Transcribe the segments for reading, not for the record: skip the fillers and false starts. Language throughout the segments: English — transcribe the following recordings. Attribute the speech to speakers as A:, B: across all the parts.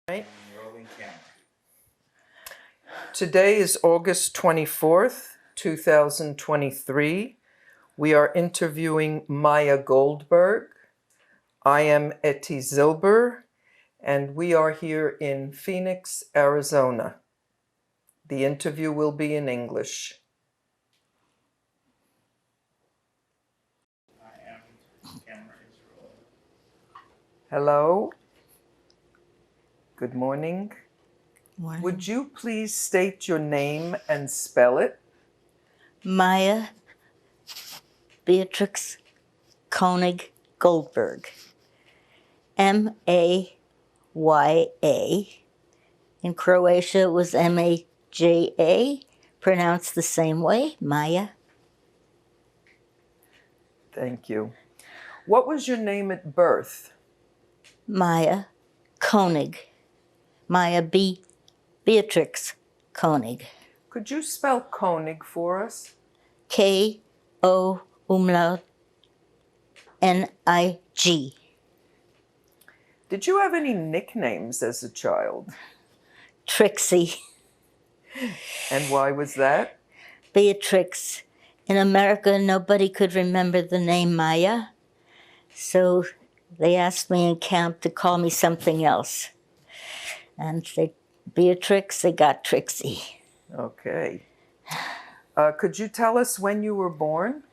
A: Right. Today is August 24th, 2023. We are interviewing Maya Goldberg. I am Etty Zilber, and we are here in Phoenix, Arizona. The interview will be in English. Hello. Good morning.
B: Morning.
A: Would you please state your name and spell it?
B: Maya Beatrix Koenig Goldberg. Maya. In Croatia, it was Maja, pronounced the same way, Maya.
A: Thank you. What was your name at birth?
B: Maya Koenig. Maya Beatrix Koenig.
A: Could you spell Koenig for us?
B: K-O umlaut N-I-G.
A: Did you have any nicknames as a child?
B: Trixie.
A: And why was that?
B: Beatrix. In America, nobody could remember the name Maya, so they asked me in camp to call me something else. And Beatrix, they got Trixie.
A: Okay. Could you tell us when you were born?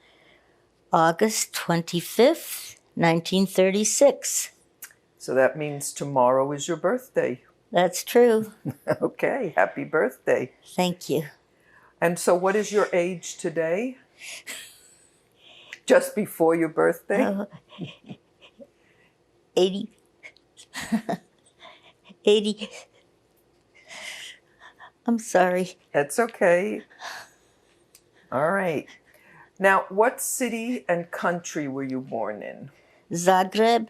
B: August 25th, 1936.
A: So that means tomorrow is your birthday.
B: That's true.
A: Okay, happy birthday.
B: Thank you.
A: And so what is your age today? Just before your birthday?
B: 80. 80. I'm sorry.
A: That's okay. All right. Now, what city and country were you born in?
B: Zagreb,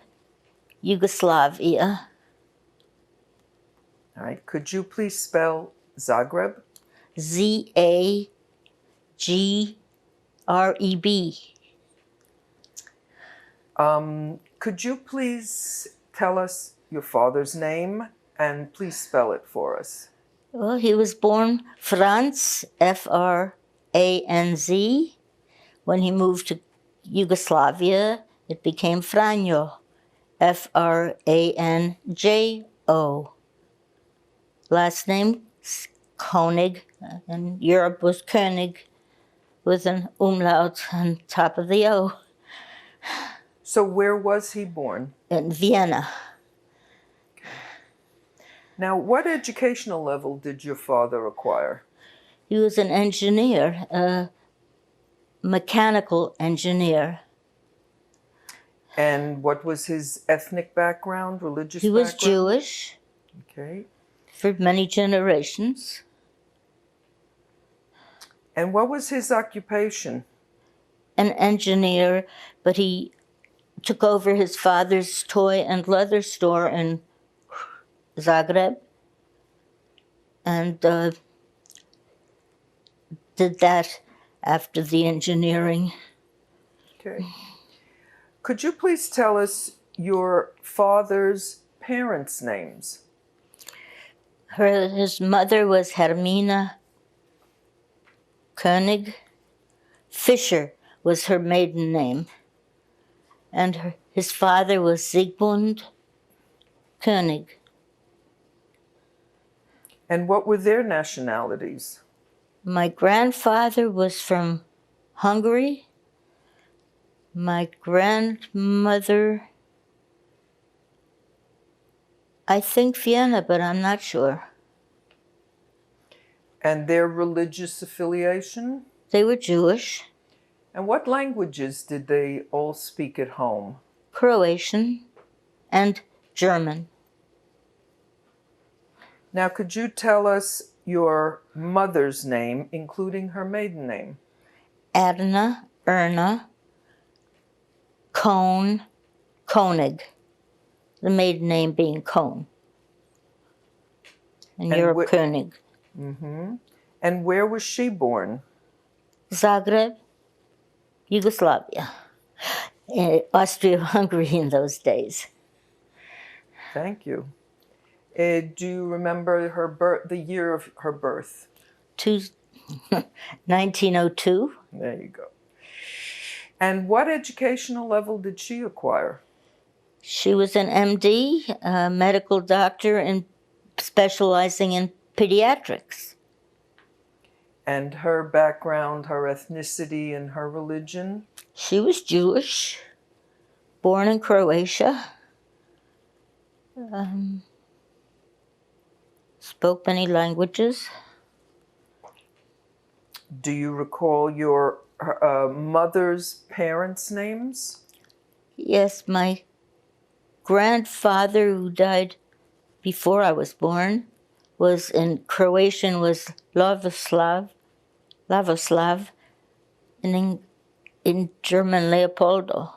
B: Yugoslavia.
A: All right. Could you please spell Zagreb?
B: Z-A-G-R-E-B.
A: Could you please tell us your father's name and please spell it for us?
B: Well, he was born Franz, F-R-A-N-Z. When he moved to Yugoslavia, it became Franjo, F-R-A-N-J-O. Last name, Koenig, and Europe was Koenig, with an umlaut on top of the O.
A: So where was he born?
B: In Vienna.
A: Now, what educational level did your father acquire?
B: He was an engineer, a mechanical engineer.
A: And what was his ethnic background, religious
B: He was
A: background?
B: Jewish
A: Okay.
B: for many generations.
A: And what was his occupation?
B: An engineer, but he took over his father's toy and leather store in Zagreb and did that after the engineering.
A: Okay. Could you please tell us your father's parents' names?
B: His mother was Hermina Koenig. Fischer was her maiden name. And his father was Siegmund Koenig.
A: And what were their nationalities?
B: My grandfather was from Hungary. My grandmother, I think Vienna, but I'm not sure.
A: And their religious affiliation?
B: They were Jewish.
A: And what languages did they all speak at home?
B: Croatian and German.
A: Now, could you tell us your mother's name, including her maiden name?
B: Adna, Erna, Koenig. The maiden name being Kohn. And Europe Koenig.
A: Mm-hmm. And where was she born?
B: Zagreb, Yugoslavia. Austria-Hungary in those days.
A: Thank you. Do you remember the year of her birth?
B: 1902.
A: There you go. And what educational level did she acquire?
B: She was an MD, a medical doctor, and specializing in pediatrics.
A: And her background, her ethnicity, and her religion?
B: She was Jewish, born in Croatia. Spoke many languages.
A: Do you recall your mother's parents' names?
B: Yes, my grandfather, who died before I was born, was in Croatian was Lavoslav, and in German Leopoldo.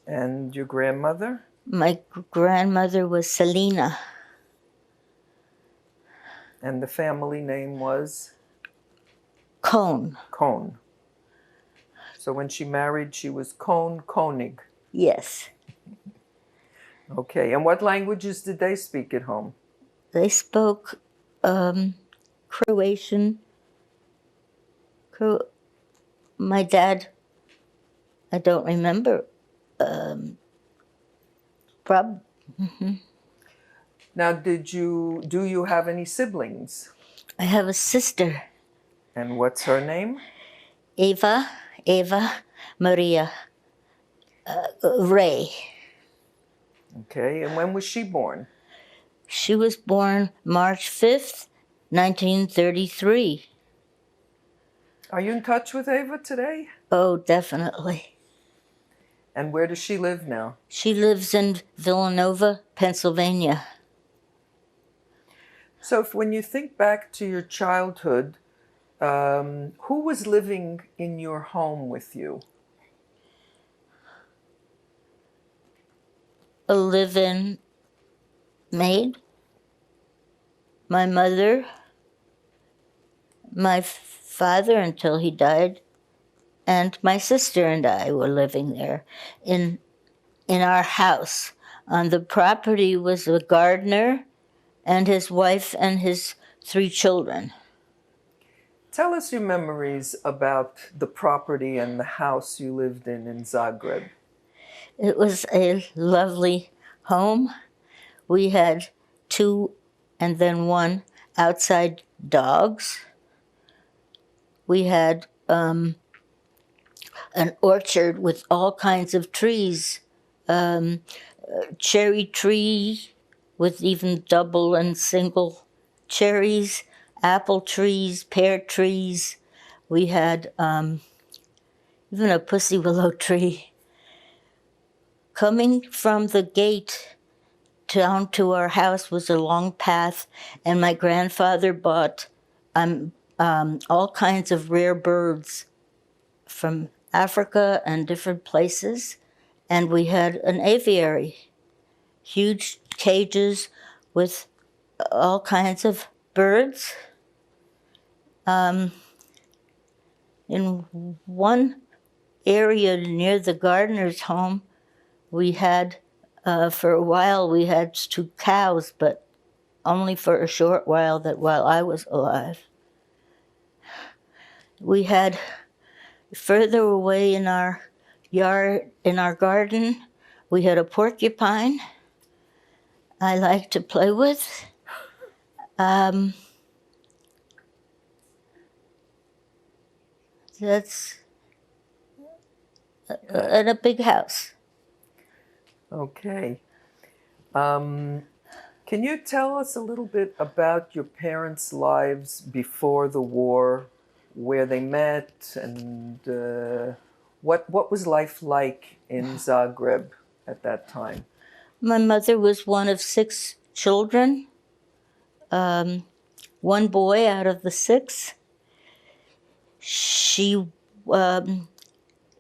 A: And your grandmother?
B: My grandmother was Selina.
A: And the family name was?
B: Kohn.
A: Kohn. So when she married, she was Kohn Koenig.
B: Yes.
A: Okay, and what languages did they speak at home?
B: They spoke Croatian. My dad, I don't remember.
A: Now, do you have any siblings?
B: I have a sister,
A: And what's her name?
B: Eva Maria Ray.
A: Okay, and when was she born?
B: She was born March 5th, 1933.
A: Are you in touch with Eva today?
B: Oh, definitely.
A: And where does she live now?
B: She lives in Villanova, Pennsylvania.
A: So when you think back to your childhood, who was living in your home with you?
B: A live-in maid, my mother, my father until he died, and my sister and I were living there in our house. On the property was a gardener and his wife and his 3 children.
A: Tell us your memories about the property and the house you lived in Zagreb.
B: It was a lovely home. We had 2 and then 1 outside dogs. We had an orchard with all kinds of trees. Cherry tree with even double and single cherries, apple trees, pear trees. We had even a pussy willow tree. Coming from the gate down to our house was a long path, and my grandfather bought all kinds of rare birds from Africa and different places. And we had an aviary, huge cages with all kinds of birds. In one area near the gardener's home, we had, for a while, we had 2 cows, but only for a short while, that while I was alive. We had further away in our yard, in our garden, we had a porcupine I like to play with. That's in a big house.
A: Okay. Can you tell us a little bit about your parents' lives before the war, where they met, and what was life like in Zagreb at that time?
B: My mother was one of 6 children, 1 boy out of the 6.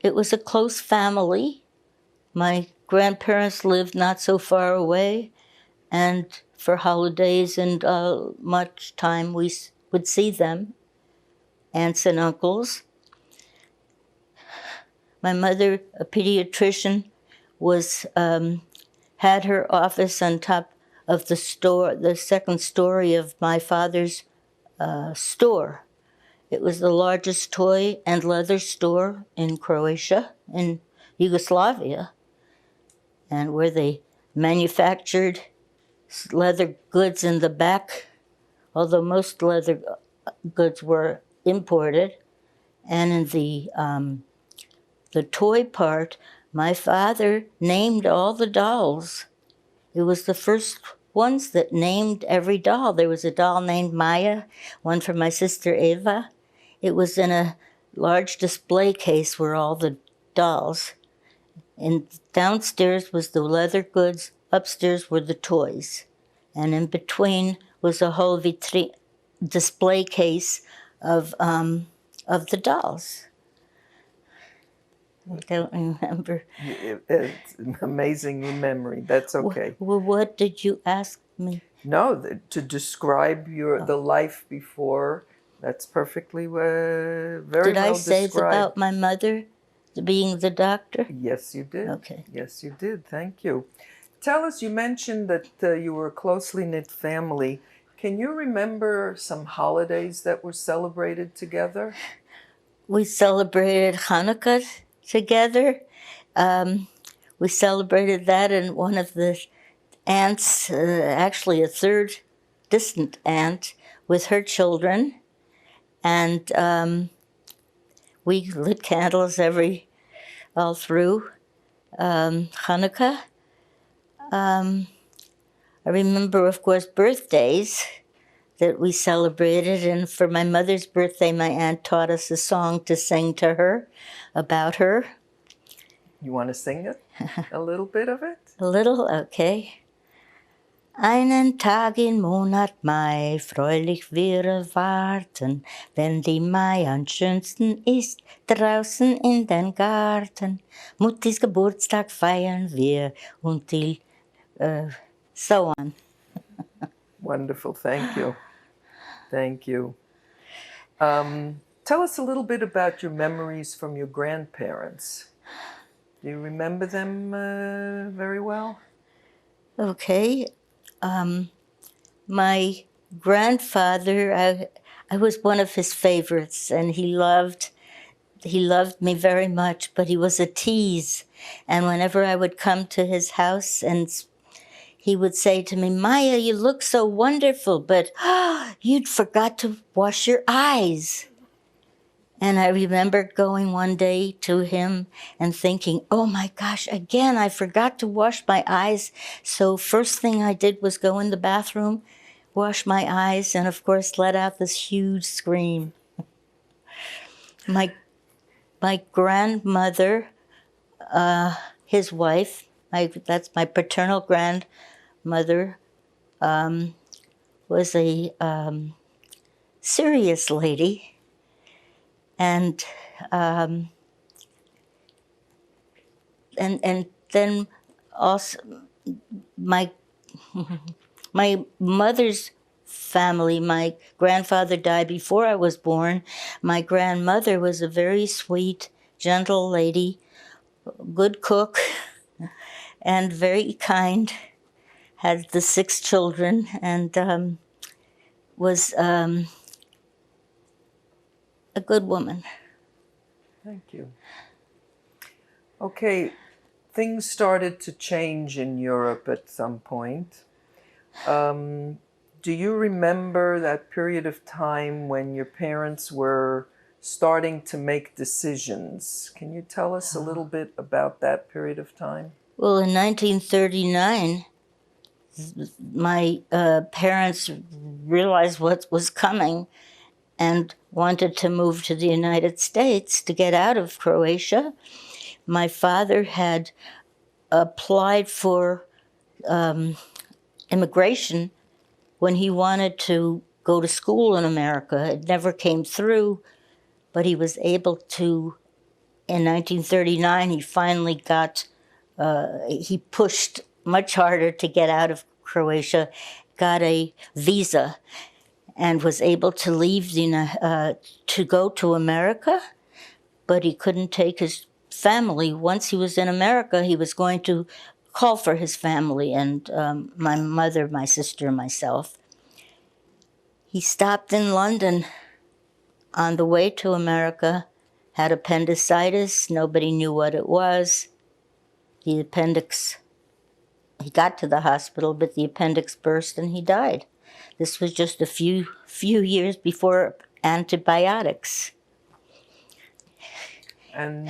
B: It was a close family. My grandparents lived not so far away, and for holidays and much time we would see them, aunts and uncles. My mother, a pediatrician, had her office on top of the store, the second story of my father's store. It was the largest toy and leather store in Croatia, in Yugoslavia, and where they manufactured leather goods in the back, although most leather goods were imported. And in the toy part, my father named all the dolls. It was the first ones that named every doll. There was a doll named Maya, one for my sister Eva. It was in a large display case were all the dolls. And downstairs was the leather goods, upstairs were the toys. And in between was a whole display case of the dolls. I don't remember.
A: It's an amazing memory. That's okay.
B: Well, what did you ask me?
A: No, to describe the life before. That's perfectly very
B: Did
A: well
B: I say
A: described.
B: about my mother being the doctor?
A: Yes, you did.
B: Okay.
A: Yes, you did. Thank you. Tell us, you mentioned that you were a closely knit family. Can you remember some holidays that were celebrated together?
B: We celebrated Hanukkah together. We celebrated that, and one of the aunts, actually a third distant aunt, with her children. And we lit candles all through Hanukkah. I remember, of course, birthdays that we celebrated. And for my mother's birthday, my aunt taught us a song to sing to her about her.
A: You want to sing it? A little bit of it?
B: A little, okay. Einen Tag im Monat Mai, freulich wir warten, wenn die Mai am schönsten ist, draußen in den Garten. Muttis Geburtstag feiern wir und die, so on.
A: Wonderful. Thank you. Thank you. Tell us a little bit about your memories from your grandparents. Do you remember them very well?
B: Okay. My grandfather, I was one of his favorites, and he loved me very much, but he was a tease. And whenever I would come to his house, and he would say to me, Maya, you look so wonderful, but you'd forgot to wash your eyes. And I remember going one day to him and thinking, oh my gosh, again, I forgot to wash my eyes. So first thing I did was go in the bathroom, wash my eyes, and of course let out this huge scream. My grandmother, his wife, that's my paternal grandmother, was a serious lady. And then also my mother's family, my grandfather died before I was born. My grandmother was a very sweet, gentle lady, good cook, and very kind, had the 6 children, and was a good woman.
A: Thank you. Okay, things started to change in Europe at some point. Do you remember that period of time when your parents were starting to make decisions? Can you tell us a little bit about that period of time?
B: Well, in 1939, my parents realized what was coming and wanted to move to the United States to get out of Croatia. My father had applied for immigration when he wanted to go to school in America. It never came through, but he was able to, in 1939, he finally he pushed much harder to get out of Croatia, got a visa, and was able to leave to go to America, but he couldn't take his family. Once he was in America, he was going to call for his family and my mother, my sister, and myself. He stopped in London on the way to America, had appendicitis. Nobody knew what it was. The appendix, he got to the hospital, but the appendix burst and he died. This was just a few years before antibiotics.
A: And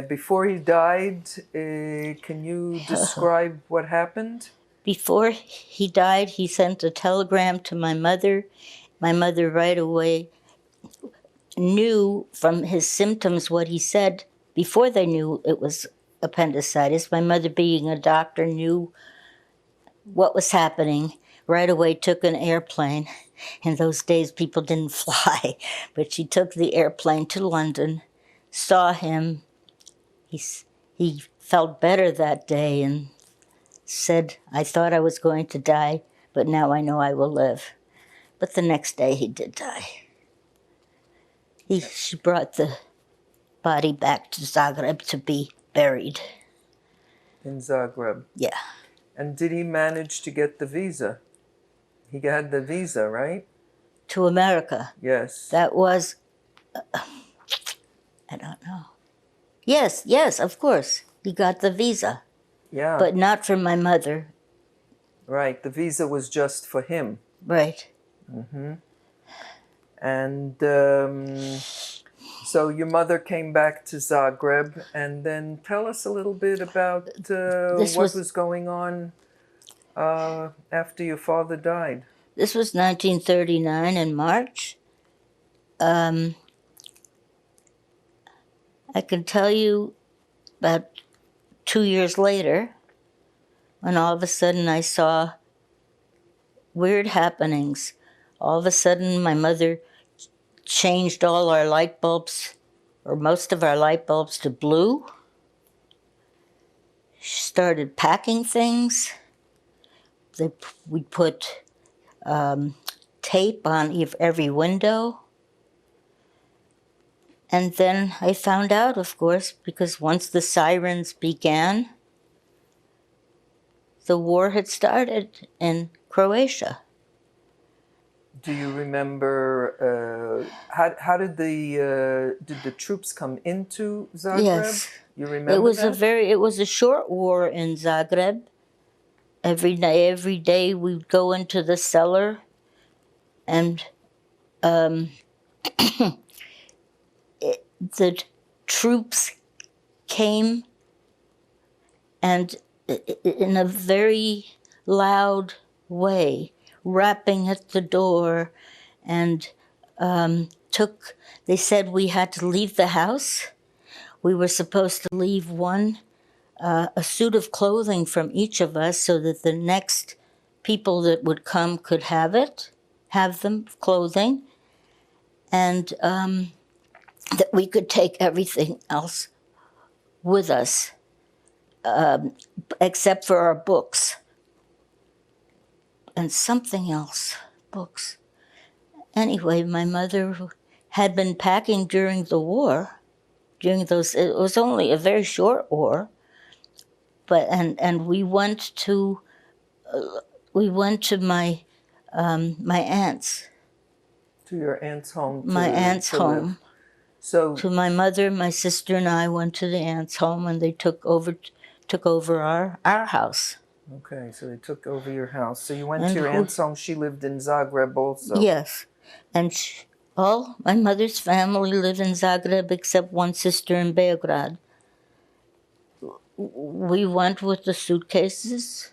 A: before he died, can you describe what happened?
B: Before he died, he sent a telegram to my mother. My mother right away knew from his symptoms what he said. Before they knew it was appendicitis, my mother, being a doctor, knew what was happening. Right away took an airplane. In those days, people didn't fly, but she took the airplane to London, saw him. He felt better that day and said, "I thought I was going to die, but now I know I will live." But the next day he did die. She brought the body back to Zagreb to be buried.
A: In Zagreb?
B: Yeah.
A: And did he manage to get the visa? He had the visa, right?
B: To America.
A: Yes.
B: That was, I don't know. Yes, of course. He got the visa.
A: Yeah.
B: But not for my mother.
A: Right. The visa was just for him.
B: Right.
A: Mm-hmm. And so your mother came back to Zagreb, and then tell us a little bit about what was going on after your father died.
B: This was 1939 in March. I can tell you about 2 years later, when all of a sudden I saw weird happenings. All of a sudden my mother changed all our light bulbs, or most of our light bulbs, to blue. She started packing things. We put tape on every window. And then I found out, of course, because once the sirens began, the war had started in Croatia.
A: Do you remember how did the troops come into Zagreb?
B: Yes.
A: You remember
B: It was
A: that?
B: it was a short war in Zagreb. Every day we'd go into the cellar, and the troops came, and in a very loud way, rapping at the door, and they said we had to leave the house. We were supposed to leave a suit of clothing from each of us so that the next people that would come could have them clothing, and that we could take everything else with us, except for our books. And something else, books. Anyway, my mother had been packing during the war, it was only a very short war, but and we went to my aunt's.
A: To your aunt's home.
B: My aunt's home.
A: So
B: to my mother, my sister, and I went to the aunt's home, and they took over our house.
A: Okay, so they took over your house. So you went to your aunt's home. She lived in Zagreb also.
B: Yes, and all my mother's family lived in Zagreb except one sister in Beograd. We went with the suitcases.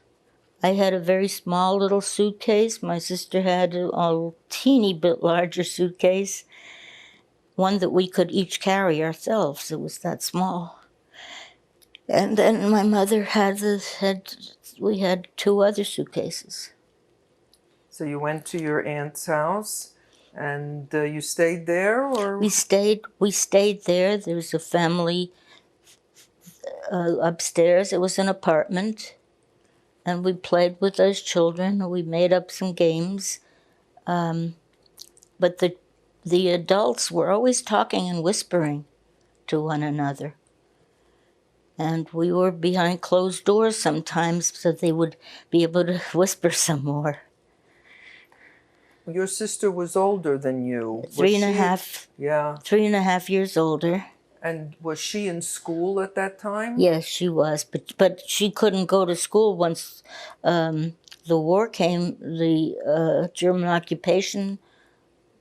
B: I had a very small little suitcase. My sister had a teeny bit larger suitcase, one that we could each carry ourselves. It was that small. And then my mother we had 2 other suitcases.
A: So you went to your aunt's house, and you stayed there, or?
B: We stayed there. There was a family upstairs. It was an apartment, and we played with those children. We made up some games, but the adults were always talking and whispering to one another. And we were behind closed doors sometimes so they would be able to whisper some more.
A: Your sister was older than you.
B: Three and a half
A: Yeah.
B: 3.5 years older.
A: And was she in school at that time?
B: Yes, she was, but she couldn't go to school once the war came. The German occupation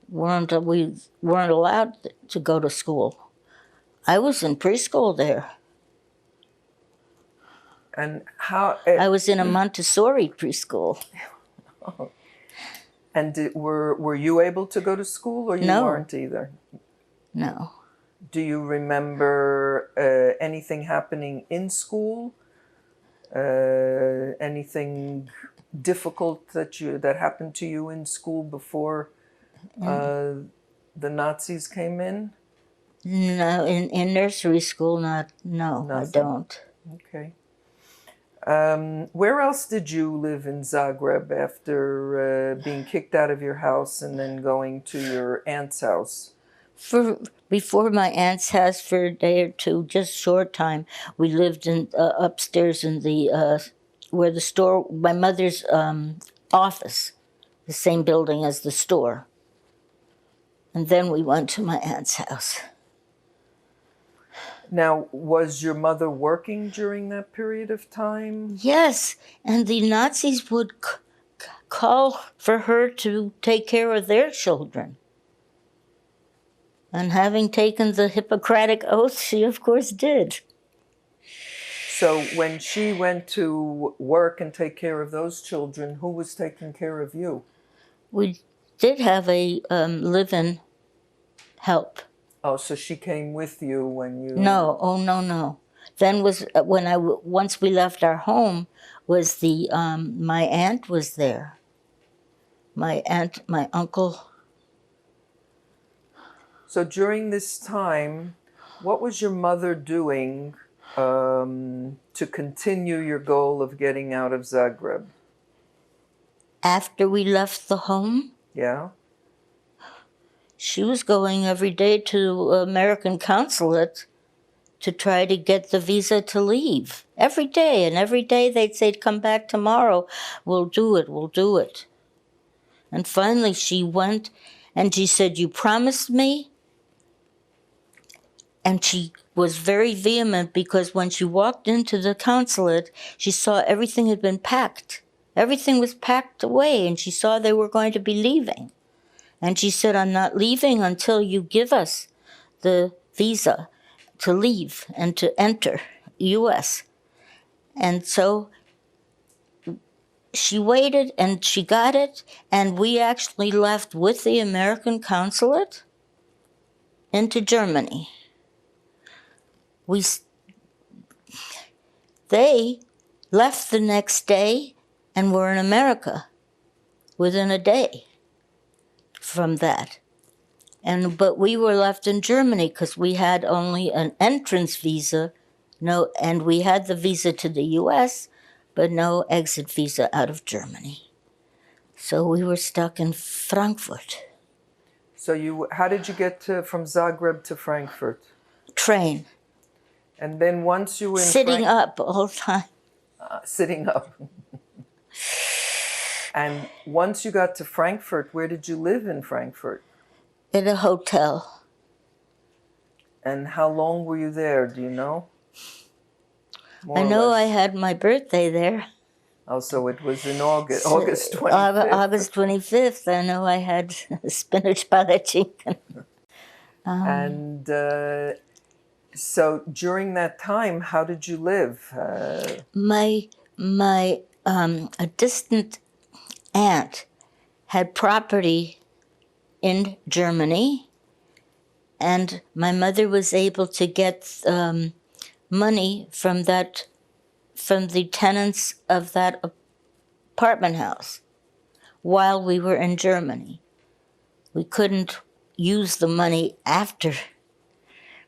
B: we weren't allowed to go to school. I was in preschool there.
A: And how?
B: I was in a Montessori preschool.
A: And were you able to go to school, or you
B: No.
A: weren't either?
B: No.
A: Do you remember anything happening in school? Anything difficult that happened to you in school before the Nazis came in?
B: No, in nursery school, no, I
A: Nothing.
B: don't.
A: Okay. Where else did you live in Zagreb after being kicked out of your house and then going to your aunt's house?
B: Before my aunt's house for a day or two, just short time, we lived in upstairs in the where the store, my mother's office, the same building as the store. And then we went to my aunt's house.
A: Now, was your mother working during that period of time?
B: Yes, and the Nazis would call for her to take care of their children. And having taken the Hippocratic Oath, she of course did.
A: So when she went to work and take care of those children, who was taking care of you?
B: We did have a live-in help.
A: Oh, so she came with you when you...
B: No, oh no. Then was when once we left our home, was the my aunt was there. My aunt, my uncle.
A: So during this time, what was your mother doing to continue your goal of getting out of Zagreb?
B: After we left the home,
A: Yeah?
B: she was going every day to American consulate to try to get the visa to leave. Every day, and every day they'd say, come back tomorrow, we'll do it. And finally she went and she said, you promised me? And she was very vehement because when she walked into the consulate, she saw everything had been packed. Everything was packed away, and she saw they were going to be leaving. And she said, I'm not leaving until you give us the visa to leave and to enter U.S. And so she waited, and she got it, and we actually left with the American consulate into Germany. They left the next day and were in America within a day from that. But we were left in Germany because we had only an entrance visa, and we had the visa to the U.S., but no exit visa out of Germany. So we were stuck in Frankfurt.
A: So how did you get from Zagreb to Frankfurt?
B: Train.
A: And then once you were in
B: Sitting up all the time.
A: Sitting up. And once you got to Frankfurt, where did you live in Frankfurt?
B: In a hotel.
A: And how long were you there? Do you know?
B: I know I had my birthday there.
A: Oh, so it was in August 25th.
B: August 25th. I know I had spinach palatine.
A: And so during that time, how did you live?
B: A distant aunt had property in Germany, and my mother was able to get money from the tenants of that apartment house while we were in Germany. We couldn't use the money after,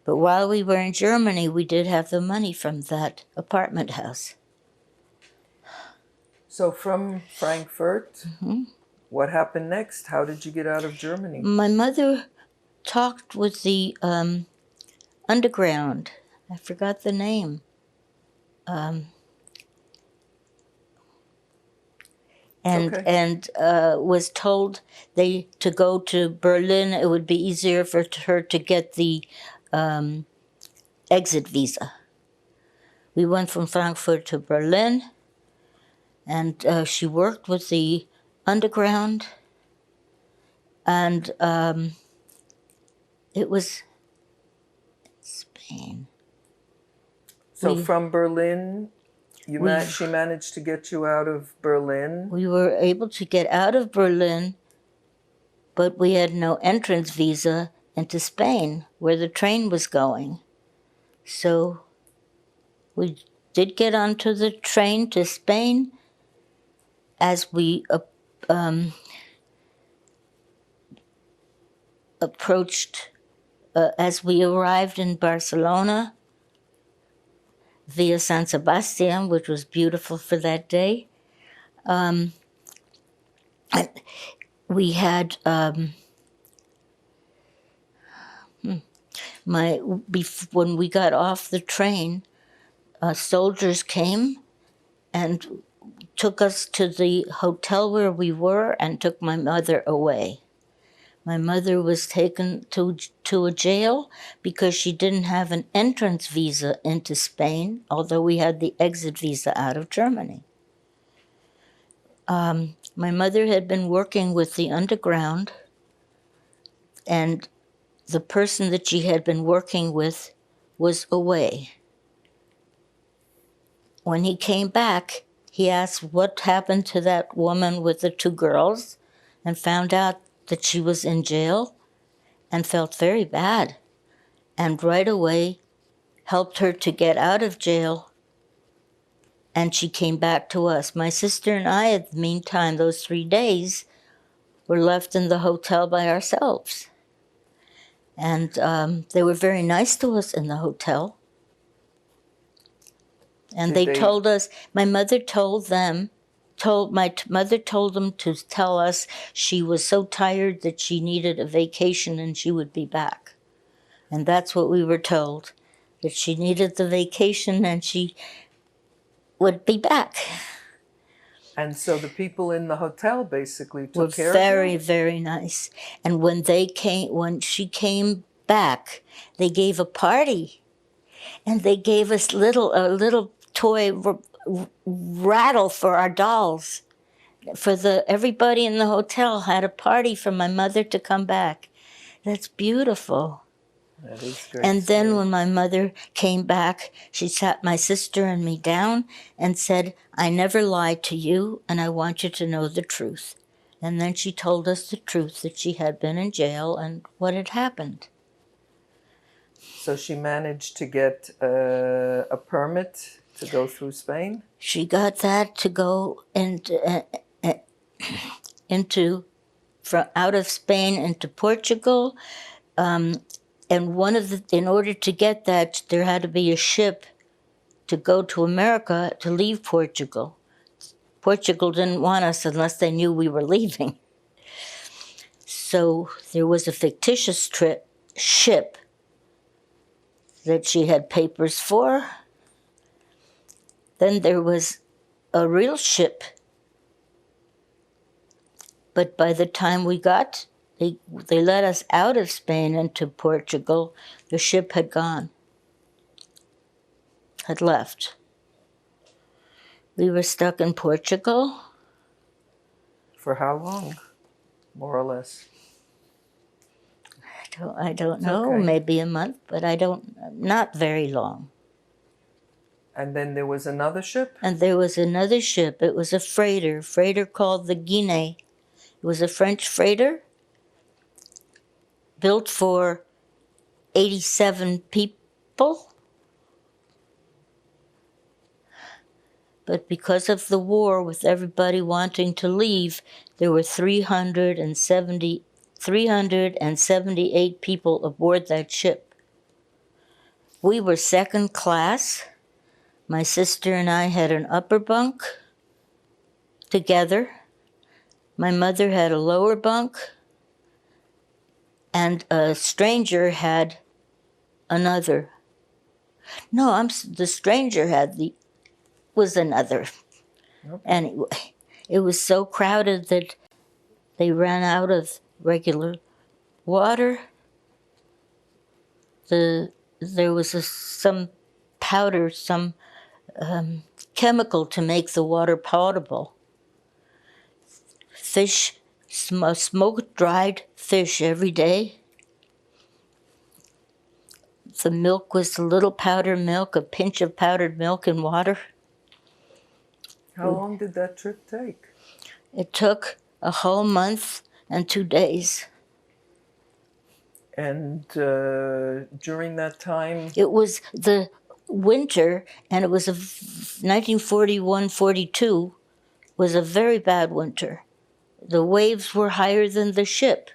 B: but while we were in Germany, we did have the money from that apartment house.
A: So from Frankfurt, what happened next? How did you get out of Germany?
B: My mother talked with the underground. I forgot the name. was told to go to Berlin. It would be easier for her to get the exit visa. We went from Frankfurt to Berlin, and she worked with the underground, and it was Spain.
A: So from Berlin, she managed to get you out of Berlin?
B: We were able to get out of Berlin, but we had no entrance visa into Spain, where the train was going. So we did get onto the train to Spain. As we as we arrived in Barcelona via San Sebastian, which was beautiful for that day, we had when we got off the train, soldiers came and took us to the hotel where we were and took my mother away. My mother was taken to a jail because she didn't have an entrance visa into Spain, although we had the exit visa out of Germany. My mother had been working with the underground, and the person that she had been working with was away. When he came back, he asked what happened to that woman with the 2 girls, and found out that she was in jail, and felt very bad, and right away helped her to get out of jail, and she came back to us. My sister and I, at the meantime, those 3 days, were left in the hotel by ourselves. And they were very nice to us in the hotel. And they told us, my mother told them to tell us she was so tired that she needed a vacation and she would be back. And that's what we were told, that she needed the vacation and she would be back.
A: And so the people in the hotel basically took care of
B: her? Were very, very nice. And when she came back, they gave a party. And they gave us a little toy rattle for our dolls. Everybody in the hotel had a party for my mother to come back. That's beautiful.
A: That is great.
B: And then when my mother came back, she sat my sister and me down and said, I never lied to you, and I want you to know the truth. And then she told us the truth, that she had been in jail and what had happened.
A: So she managed to get a permit to go through Spain?
B: She got that to go out of Spain into Portugal. And in order to get that, there had to be a ship to go to America to leave Portugal. Portugal didn't want us unless they knew we were leaving. So there was a fictitious ship that she had papers for. Then there was a real ship. But by the time we got, they let us out of Spain into Portugal, the ship had gone, had left. We were stuck in Portugal.
A: For how long, more or less?
B: I don't know, okay. Maybe a month, but not very long.
A: And then there was another ship?
B: And there was another ship. It was a freighter called the Guinée. It was a French freighter built for 87 people. But because of the war, with everybody wanting to leave, there were 378 people aboard that ship. We were second class. My sister and I had an upper bunk together. My mother had a lower bunk, and a stranger had another. No, the stranger had was another. Anyway, it was so crowded that they ran out of regular water. There was some powder, some chemical to make the water potable. Fish, smoked dried fish every day. The milk was a little powdered milk, a pinch of powdered milk and water.
A: How long did that trip take?
B: It took a whole month and 2 days.
A: And during that time,
B: It was the winter, and it was 1941-42 was a very bad winter. The waves were higher than the ship.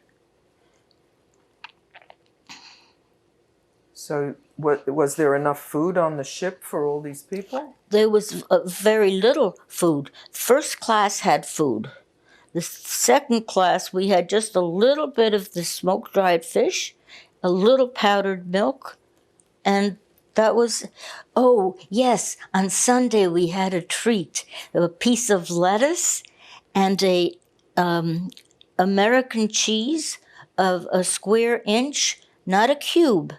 A: so was there enough food on the ship for all these people?
B: There was very little food. First class had food. The second class, we had just a little bit of the smoked dried fish, a little powdered milk, and that was, oh, yes, on Sunday we had a treat, a piece of lettuce and a American cheese of a square inch, not a cube,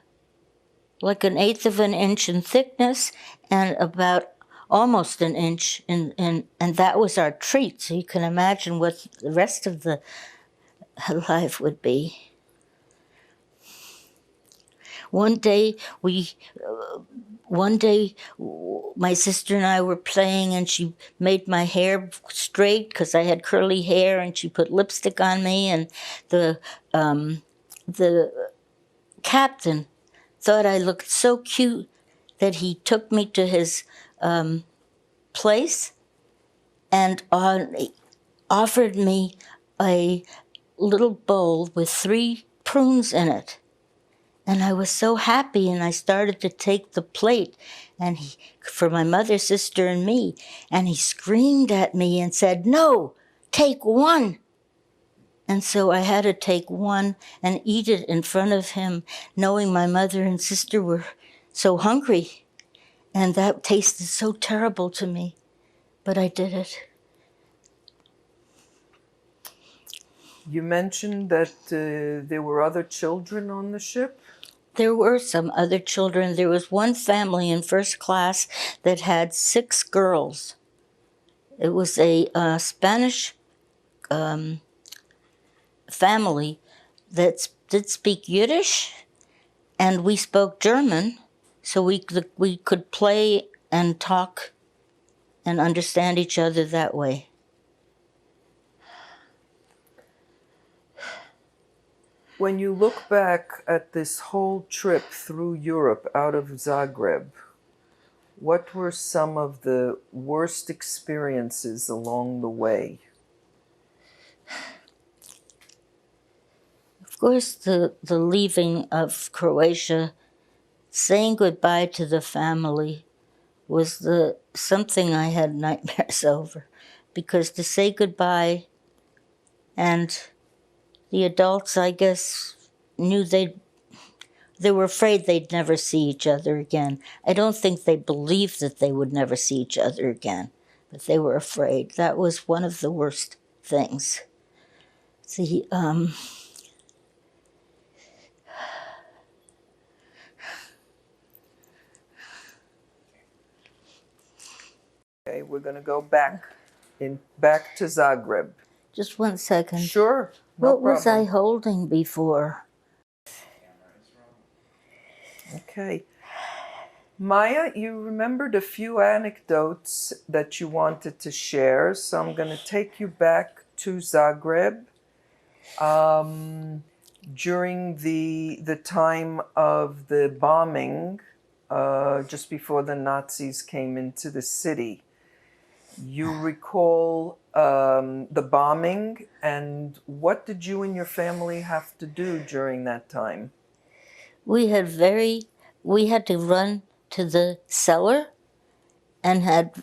B: like 1/8 of an inch in thickness and about almost an inch and that was our treat. So you can imagine what the rest of the life would be. One day, my sister and I were playing, and she made my hair straight because I had curly hair, and she put lipstick on me. And the captain thought I looked so cute that he took me to his place and offered me a little bowl with 3 prunes in it. And I was so happy, and I started to take the plate and for my mother, sister, and me. And he screamed at me and said, "No, take 1." And so I had to take 1 and eat it in front of him, knowing my mother and sister were so hungry. And that tasted so terrible to me, but I did it.
A: You mentioned that there were other children on the ship?
B: There were some other children. There was one family in first class that had 6 girls. It was a Spanish family that did speak Yiddish, and we spoke German, so we could play and talk and understand each other that way.
A: When you look back at this whole trip through Europe out of Zagreb, what were some of the worst experiences along the way?
B: Of course, the leaving of Croatia, saying goodbye to the family, was something I had nightmares over, because to say goodbye, and the adults, I guess, knew they were afraid they'd never see each other again. I don't think they believed that they would never see each other again, but they were afraid. That was one of the worst things. See,
A: Okay, we're going to go back to Zagreb.
B: just 1 second.
A: Sure. No
B: What was I
A: problem.
B: holding before?
A: Okay. Maya, you remembered a few anecdotes that you wanted to share, so I'm going to take you back to Zagreb during the time of the bombing, just before the Nazis came into the city. You recall the bombing, and what did you and your family have to do during that time?
B: We had to run to the cellar and had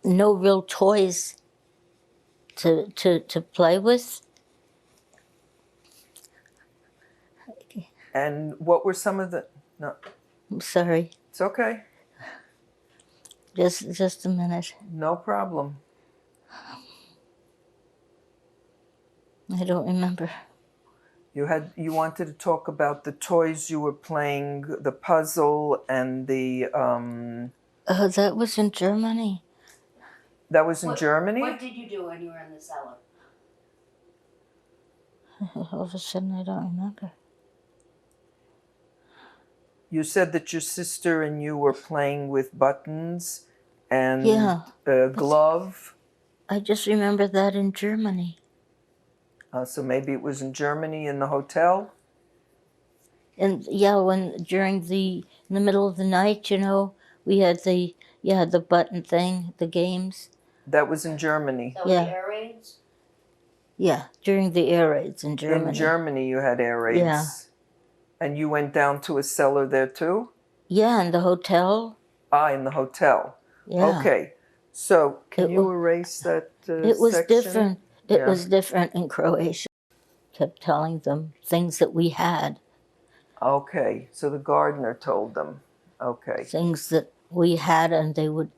B: no real toys to play with.
A: And what were some of the... No,
B: I'm sorry.
A: it's okay.
B: Just a minute.
A: No problem.
B: I don't remember.
A: You wanted to talk about the toys you were playing, the puzzle and the
B: Oh, that was in Germany.
A: that was in Germany?
C: What did you do when you were in the cellar?
B: All of a sudden, I don't remember.
A: You said that your sister and you were playing with buttons and
B: Yeah.
A: a glove.
B: I just remember that in Germany.
A: So maybe it was in Germany in the hotel?
B: And yeah, when in the middle of the night, we had the button thing, the games.
A: That was in Germany.
C: So
B: Yeah.
C: the air raids?
B: Yeah, during the air raids in Germany.
A: In Germany you had air raids.
B: Yeah.
A: And you went down to a cellar there too?
B: Yeah, in the hotel.
A: In the hotel.
B: Yeah.
A: Okay. So can
B: It
A: you
B: wa-
A: erase that
B: It was
A: section?
B: different. It
A: Yeah.
B: was different in Croatia. Kept telling them things that we had,
A: Okay. So the gardener told them. Okay.
B: things that we had, and they would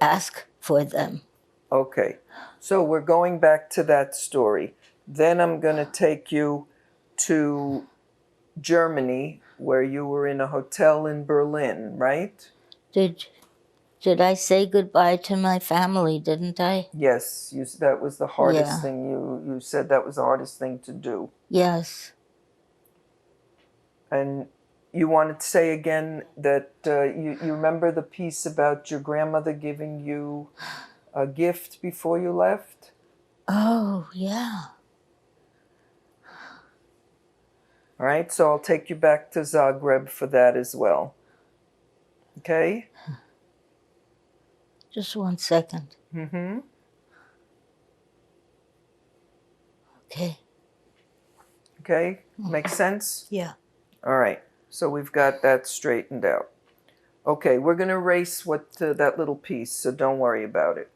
B: ask for them.
A: Okay. So we're going back to that story. Then I'm going to take you to Germany, where you were in a hotel in Berlin, right?
B: Did I say goodbye to my family? Didn't I?
A: Yes, that was the hardest
B: Yeah.
A: thing. You said that was the hardest thing to do.
B: Yes.
A: And you wanted to say again that you remember the piece about your grandmother giving you a gift before you left?
B: Oh, yeah.
A: All right, so I'll take you back to Zagreb for that as well. Okay?
B: Just 1 second.
A: Mm-hmm.
B: Okay.
A: Okay, makes sense?
B: Yeah.
A: All right, so we've got that straightened out. Okay, we're going to erase that little piece, so don't worry about it.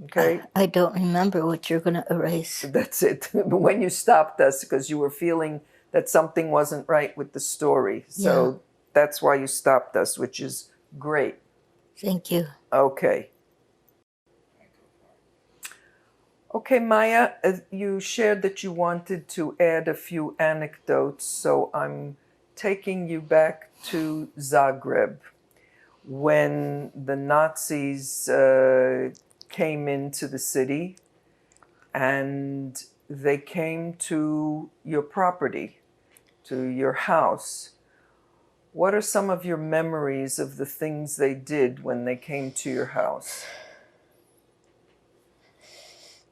A: Okay?
B: I don't remember what you're going to erase.
A: That's it. When you stopped us, because you were feeling that something wasn't right with the story. So that's why you stopped us, which is great.
B: Thank you.
A: Okay. Okay, Maya, you shared that you wanted to add a few anecdotes, so I'm taking you back to Zagreb when the Nazis came into the city and they came to your property, to your house. What are some of your memories of the things they did when they came to your house?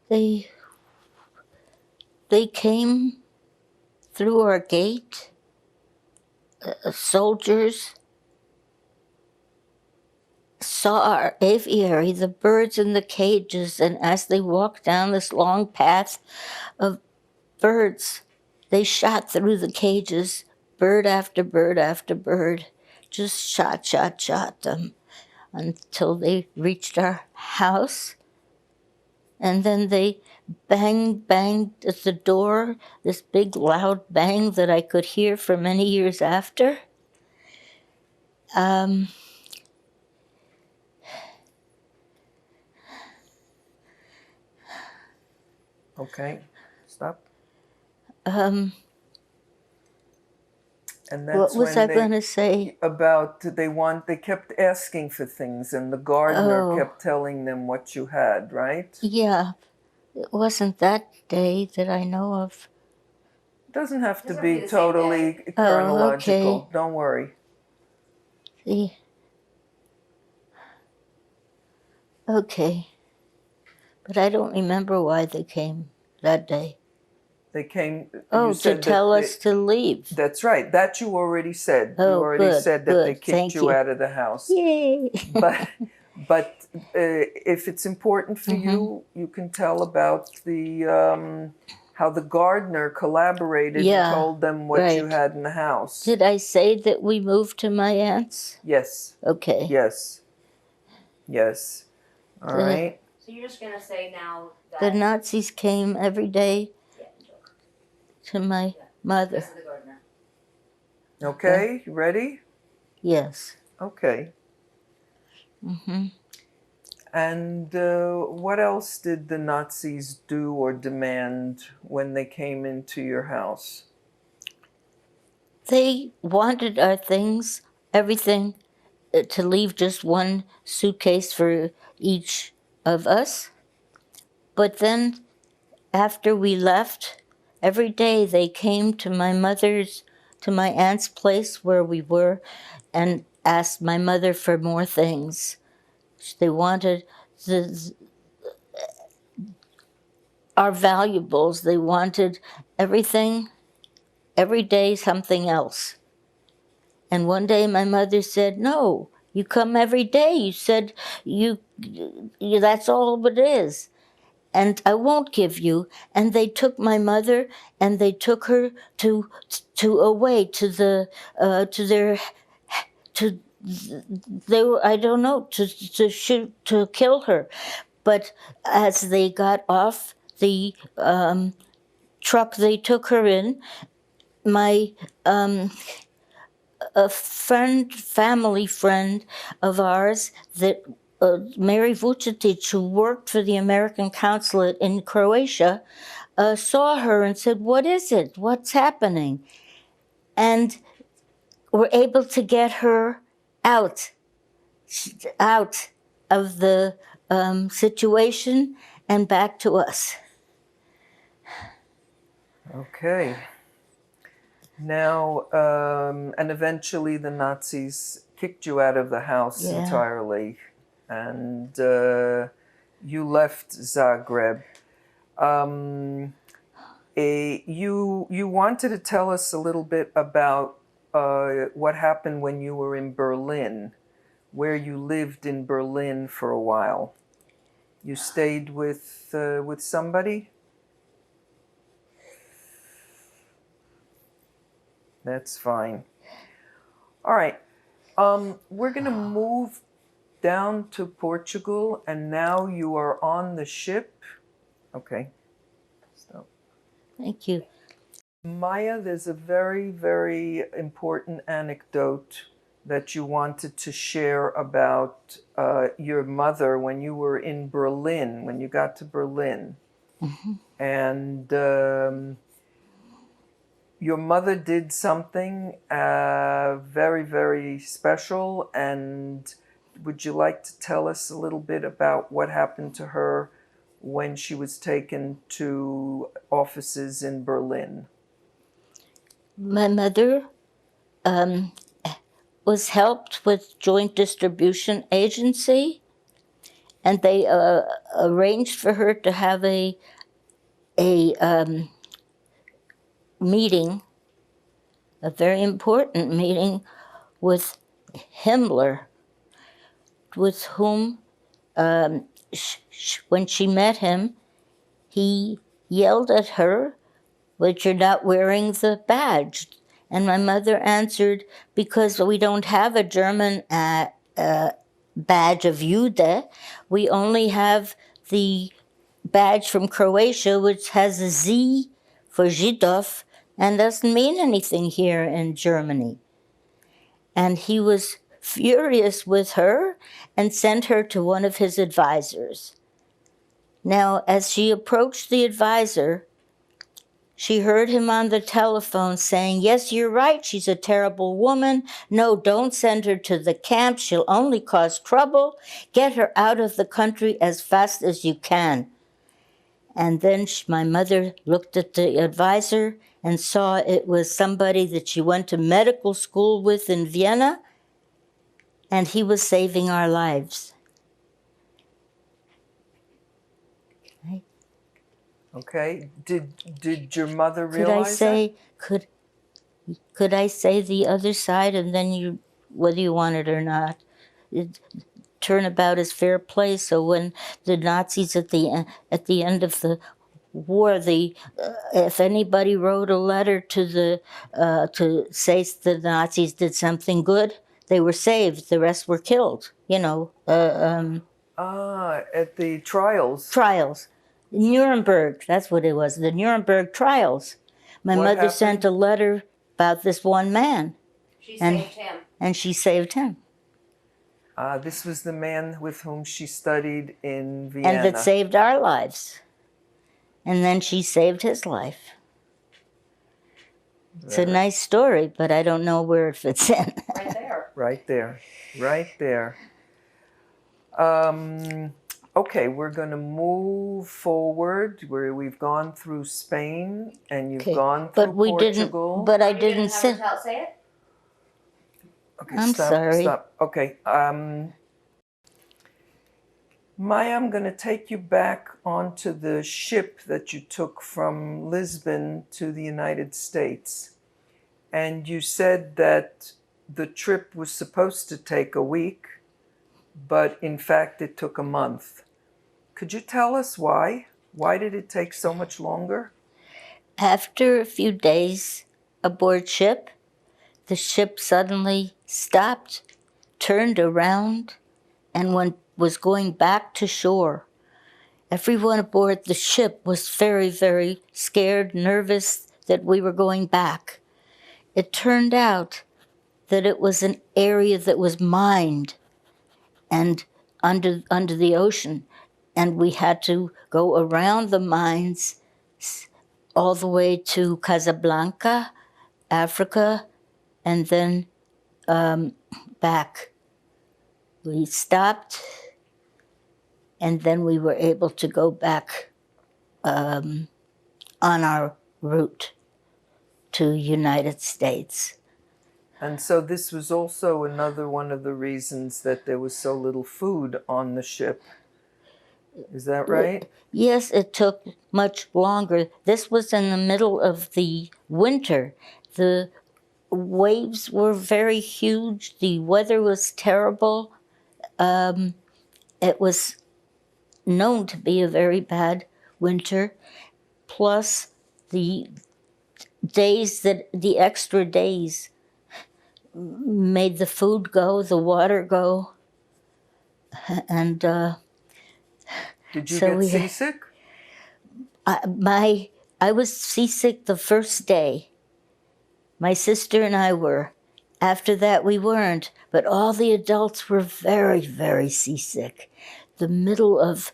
B: They came through our gate, soldiers saw our aviary, the birds in the cages, and as they walked down this long path of birds, they shot through the cages, bird after bird after bird, just shot them until they reached our house. And then they banged at the door, this big loud bang that I could hear for many years after.
A: Okay, stop. And
B: What
A: that's
B: was
A: when
B: I going to say?
A: about they kept asking for things and the gardener
B: Oh.
A: kept telling them what you had, right?
B: Yeah, it wasn't that day that I know of.
A: It doesn't have to
C: Doesn't
A: be
C: be the same
A: totally
C: day.
A: chronological.
B: Okay.
A: Don't worry.
B: See? Okay. But I don't remember why they came that day.
A: They came.
B: Oh,
A: you
B: to
A: said
B: tell
A: that
B: us to leave.
A: That's right. That you already said.
B: Oh,
A: you already
B: good,
A: said that they
B: good.
A: kicked
B: Thank
A: you
B: you.
A: out of the house.
B: Yay!
A: But if it's important for you, you can tell about the how the gardener collaborated
B: Yeah,
A: and told them what you
B: right.
A: had in the house.
B: Did I say that we moved to my aunt's?
A: Yes.
B: Okay.
A: Yes. Yes. All
B: The-
A: right.
C: So you're just gonna say now that
B: The Nazis came every day
C: yeah, joke.
B: to my mother.
C: This is the gardener.
A: Okay. You ready?
B: Yes.
A: Okay.
B: Hmm.
A: And what else did the Nazis do or demand when they came into your house?
B: They wanted our things, everything, to leave just one suitcase for each of us. But then, after we left, every day they came to my aunt's place where we were, and asked my mother for more things. They wanted the, our valuables. They wanted everything, every day something else. And one day my mother said, "No, you come every day. You said you that's all it is. And I won't give you." And they took my mother and they took her to away to their to they were, I don't know, to shoot, to kill her. But as they got off the truck they took her in, my a family friend of ours, that Mary Vucetic, who worked for the American consulate in Croatia, saw her and said, "What is it? What's happening?" And were able to get her out out of the situation and back to us.
A: Okay. Now, and eventually the Nazis kicked you out of the house
B: Yeah.
A: entirely, and you left Zagreb. You wanted to tell us a little bit about what happened when you were in Berlin, where you lived in Berlin for a while. You stayed with somebody? That's fine. All right. We're going to move down to Portugal, and now you are on the ship. Okay. So,
B: Thank you.
A: Maya, there's a very, very important anecdote that you wanted to share about your mother when you were in Berlin, when you got to Berlin.
B: Mm-hmm.
A: And your mother did something very, very special. And would you like to tell us a little bit about what happened to her when she was taken to offices in Berlin?
B: My mother was helped with Joint Distribution Agency, and they arranged for her to have a meeting, a very important meeting with Himmler, with whom, when she met him, he yelled at her, "But you're not wearing the badge." And my mother answered, "Because we don't have a German badge of Jude. We only have the badge from Croatia, which has a Z for Židov and doesn't mean anything here in Germany." And he was furious with her and sent her to one of his advisors. Now, as she approached the advisor, she heard him on the telephone saying, "Yes, you're right, she's a terrible woman. No, don't send her to the camp. She'll only cause trouble. Get her out of the country as fast as you can." And then my mother looked at the advisor and saw it was somebody that she went to medical school with in Vienna, and he was saving our lives.
A: Okay. Did your mother
B: Could I
A: realize
B: say could I say the other side, and then you, whether you want it or not, turnabout is fair play. So when the Nazis at the end of the war, if anybody wrote a letter to say the Nazis did something good, they were saved. The rest were killed. You know.
A: at the trials?
B: Trials. Nuremberg, that's what it was, the Nuremberg trials. My
A: What
B: mother
A: happened?
B: sent a letter about this one man,
C: She
B: And-
C: saved him.
B: and she saved him.
A: This was the man with whom she studied in
B: and
A: Vienna.
B: that saved our lives. And then she saved his life. It's a nice story, but I don't know where it fits in.
C: Right there.
A: Right there. Right there. Okay, we're going to move forward where we've gone through Spain and you've
B: Okay,
A: gone
B: but
A: through
B: we
A: Portugal.
B: didn't. But I
C: Are you gonna
B: didn't
C: have
B: say.
C: her say it?
A: Okay,
B: I'm sorry.
A: Stop. Okay. Maya, I'm going to take you back onto the ship that you took from Lisbon to the United States. And you said that the trip was supposed to take a week, but in fact it took a month. Could you tell us why? Why did it take so much longer?
B: After a few days aboard ship, the ship suddenly stopped, turned around, and was going back to shore. Everyone aboard the ship was very, very scared, nervous that we were going back. It turned out that it was an area that was mined and under the ocean, and we had to go around the mines all the way to Casablanca, Africa, and then back. We stopped, and then we were able to go back on our route to United States.
A: And so this was also another one of the reasons that there was so little food on the ship. Is that right?
B: Yes, it took much longer. This was in the middle of the winter. The waves were very huge. The weather was terrible. It was known to be a very bad winter. Plus, the extra days made the food go, the water go, and
A: Did you
B: so
A: get seasick?
B: I was seasick the first day. My sister and I were. After that, we weren't. But all the adults were very, very seasick. The middle of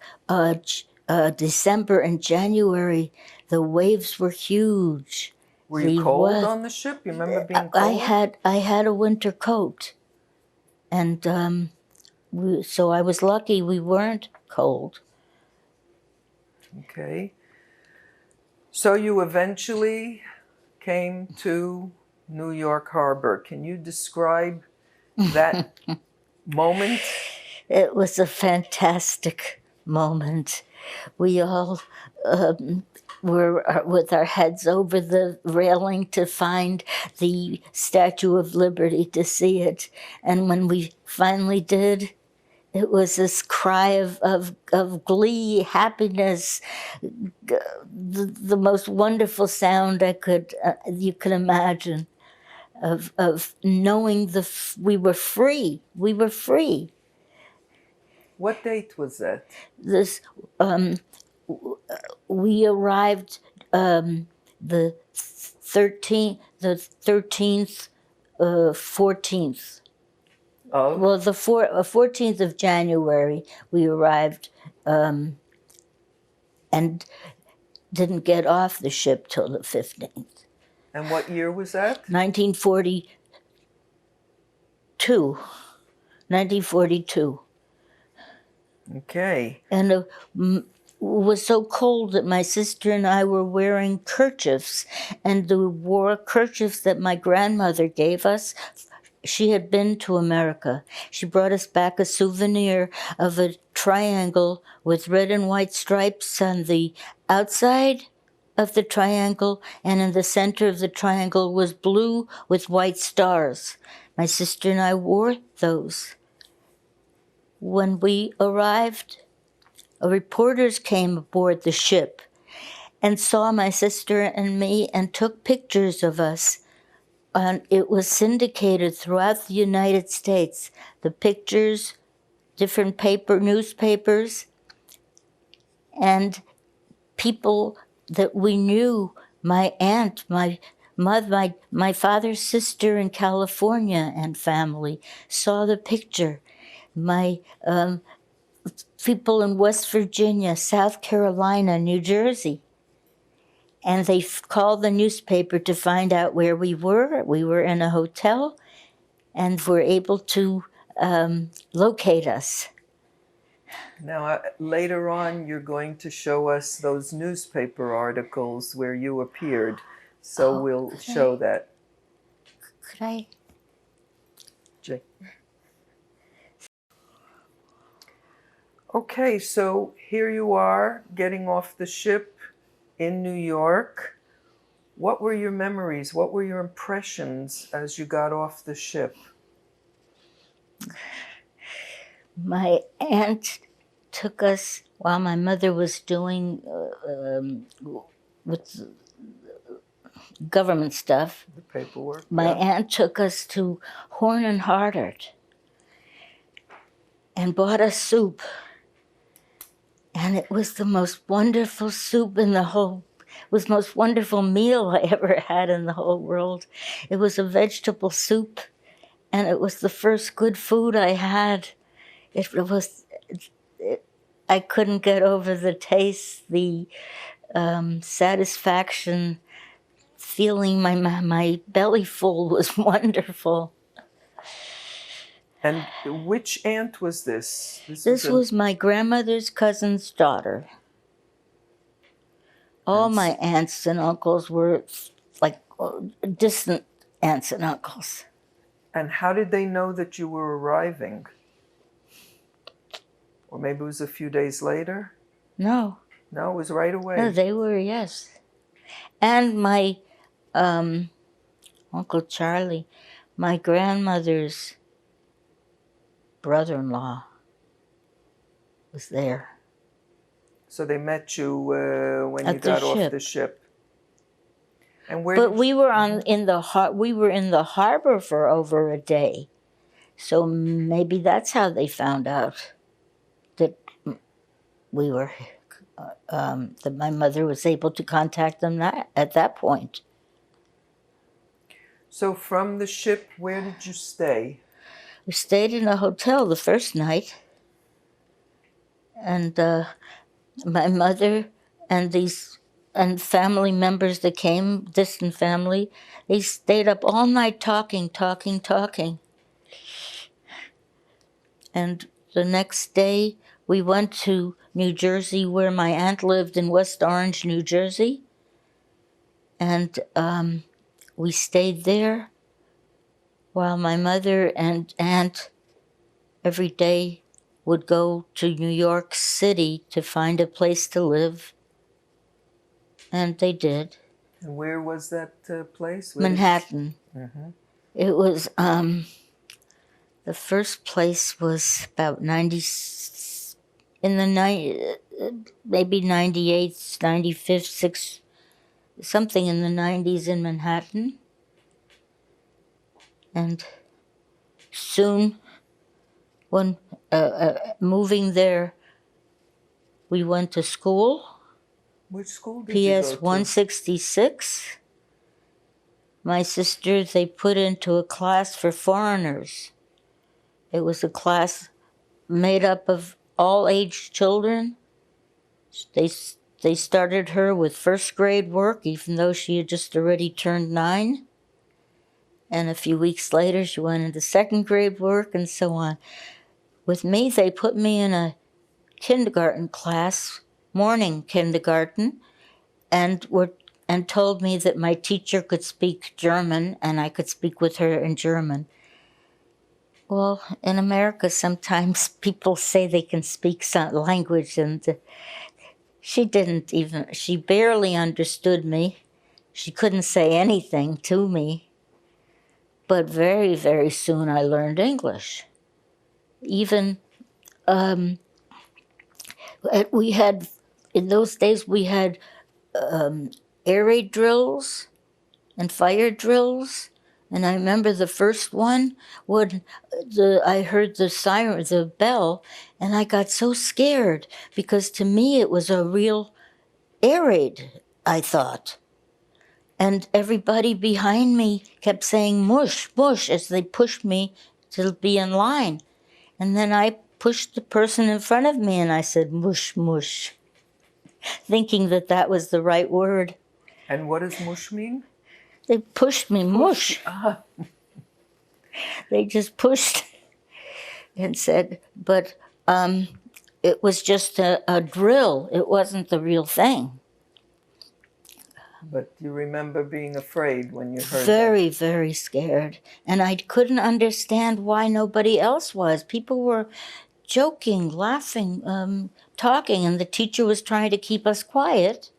B: December and January, the waves were huge.
A: Were you cold on the ship? You remember being cold?
B: I had a winter coat, and so I was lucky we weren't cold.
A: Okay. So you eventually came to New York Harbor. Can you describe that moment?
B: It was a fantastic moment. We all were with our heads over the railing to find the Statue of Liberty, to see it. And when we finally did, it was this cry of glee, happiness, the most wonderful sound you could imagine, of knowing we were free. We were free.
A: What date was that?
B: We arrived the 13th, 14th.
A: Oh.
B: Well, the 14th of January, we arrived and didn't get off the ship till the 15th.
A: And what year was that?
B: 1942. 1942.
A: Okay.
B: And it was so cold that my sister and I were wearing kerchiefs, and the war kerchiefs that my grandmother gave us. She had been to America. She brought us back a souvenir of a triangle with red and white stripes on the outside of the triangle, and in the center of the triangle was blue with white stars. My sister and I wore those. When we arrived, reporters came aboard the ship and saw my sister and me and took pictures of us. And it was syndicated throughout the United States. The pictures, different newspapers, and people that we knew. My aunt, my My father's sister in California and family saw the picture. My people in West Virginia, South Carolina, New Jersey. And they called the newspaper to find out where we were. We were in a hotel and were able to locate us.
A: Now, later on, you're going to show us those newspaper articles where you appeared. So we'll show that.
B: Could I?
A: Jay. Okay, so here you are getting off the ship in New York. What were your memories? What were your impressions as you got off the ship?
B: My aunt took us while my mother was doing with government stuff.
A: The paperwork.
B: My
A: yeah.
B: aunt took us to Horn and Hardart and bought us soup. And it was the most wonderful soup in the whole, was the most wonderful meal I ever had in the whole world. It was a vegetable soup, and it was the first good food I had. I couldn't get over the taste, the satisfaction, feeling my belly full was wonderful.
A: And which aunt was this?
B: This was my grandmother's cousin's daughter. All my aunts and uncles were like distant aunts and uncles.
A: And how did they know that you were arriving? Or maybe it was a few days later?
B: No.
A: No, it was right away.
B: No, they were, yes. And my Uncle Charlie, my grandmother's brother-in-law, was there.
A: So they met you when you
B: At the
A: got off
B: ship.
A: the ship. And where?
B: But
A: did
B: we were in the harbor for over a day, so maybe that's how they found out that we were. That my mother was able to contact them at that point.
A: So from the ship, where did you stay?
B: We stayed in a hotel the first night, and my mother and family members that came, distant family, they stayed up all night talking. And the next day, we went to New Jersey, where my aunt lived in West Orange, New Jersey. And we stayed there while my mother and aunt every day would go to New York City to find a place to live. And they did.
A: And where was that place?
B: Manhattan.
A: Mm-hmm.
B: It was, the first place was about maybe 98th, 95th, 6th, something in the 90s in Manhattan. And soon, when moving there, we went to school.
A: Which school did you
B: PS
A: go to?
B: 166. My sister, they put into a class for foreigners. It was a class made up of all age children. They started her with first grade work, even though she had just already turned 9. And a few weeks later, she went into second grade work and so on. With me, they put me in a kindergarten class, morning kindergarten, and told me that my teacher could speak German and I could speak with her in German. Well, in America, sometimes people say they can speak some language, and she barely understood me. She couldn't say anything to me. But very, very soon I learned English. Even, in those days, we had air raid drills and fire drills. And I remember the first one when I heard the siren, the bell, and I got so scared because to me it was a real air raid, I thought. And everybody behind me kept saying mush, mush, as they pushed me to be in line. And then I pushed the person in front of me and I said mush, mush, thinking that that was the right word.
A: And what does mush mean?
B: They pushed me, mush.
A: Ah,
B: They just pushed and said, but it was just a drill. It wasn't the real thing.
A: but you remember being afraid when you heard that.
B: Very, very scared. And I couldn't understand why nobody else was. People were joking, laughing, talking, and the teacher was trying to keep us quiet.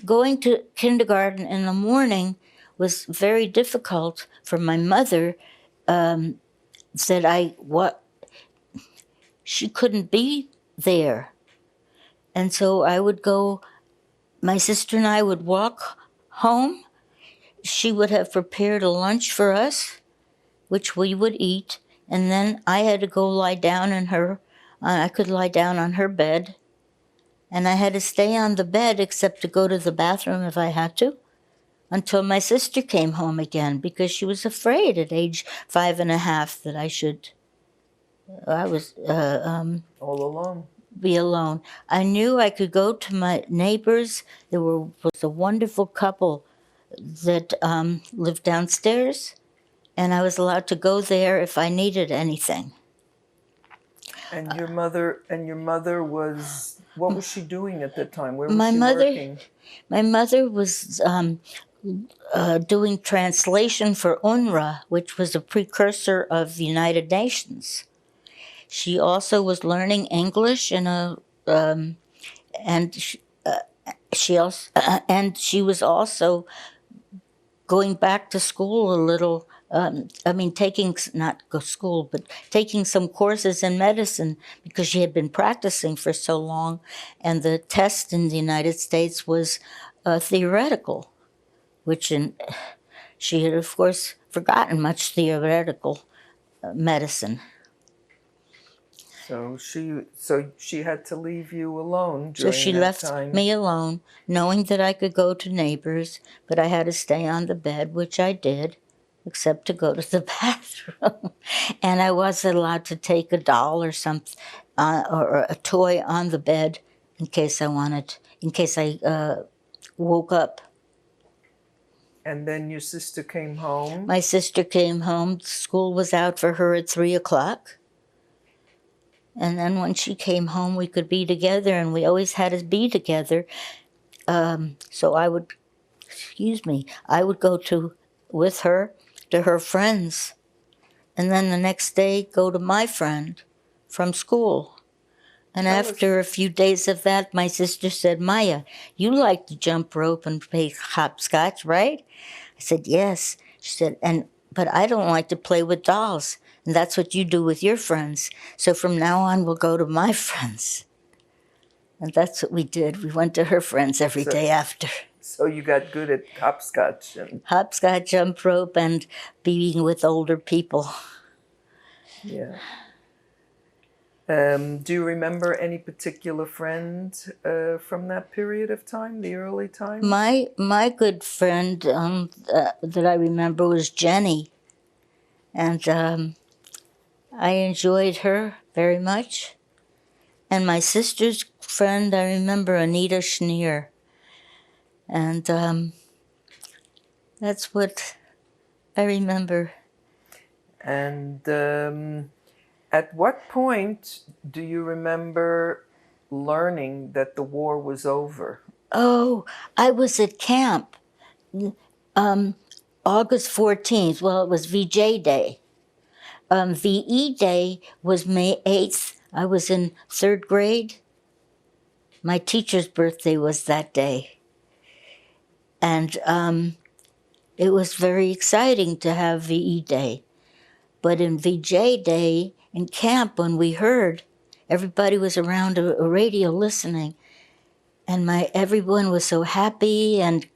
B: Going to kindergarten in the morning was very difficult for my mother. Said she couldn't be there. And so I would go, my sister and I would walk home. She would have prepared a lunch for us, which we would eat. And then I had to go lie down I could lie down on her bed. And I had to stay on the bed except to go to the bathroom if I had to, until my sister came home again, because she was afraid at age 5.5 that I was
A: All alone.
B: be alone. I knew I could go to my neighbors. There was a wonderful couple that lived downstairs, and I was allowed to go there if I needed anything.
A: And your mother was, what was she doing at that time? Where was
B: My
A: she
B: mother-
A: working?
B: My mother was doing translation for UNRWA, which was a precursor of the United Nations. She also was learning English she was also going back to school a little. Taking some courses in medicine because she had been practicing for so long, and the test in the United States was theoretical, she had, of course, forgotten much theoretical medicine.
A: So she had to leave you alone
B: So
A: during
B: she
A: that
B: left
A: time.
B: me alone, knowing that I could go to neighbors, but I had to stay on the bed, which I did, except to go to the bathroom. And I wasn't allowed to take a doll or something, or a toy on the bed in case I woke up.
A: And then your sister came home.
B: My sister came home. School was out for her at 3:00. And then when she came home, we could be together, and we always had to be together. So I would go with her to her friends, and then the next day go to my friend from school. And after a few days of that, my sister said, "Maya, you like to jump rope and play hopscotch, right?" I said, "Yes." She said, but I don't like to play with dolls. And that's what you do with your friends. So from now on, we'll go to my friends. And that's what we did. We went to her friends every day after.
A: So you got good at hopscotch and
B: Hopscotch, jump rope, and being with older people.
A: yeah. Do you remember any particular friend from that period of time, the early time?
B: My good friend that I remember was Jenny. And I enjoyed her very much. And my sister's friend, I remember Anita Schneer. And that's what I remember.
A: And at what point do you remember learning that the war was over?
B: Oh, I was at camp. August 14th, well, it was VJ Day. VE Day was May 8th. I was in 3rd grade. My teacher's birthday was that day. And it was very exciting to have VE Day. But in VJ Day, in camp, when we heard, everybody was around a radio listening. And everyone was so happy, and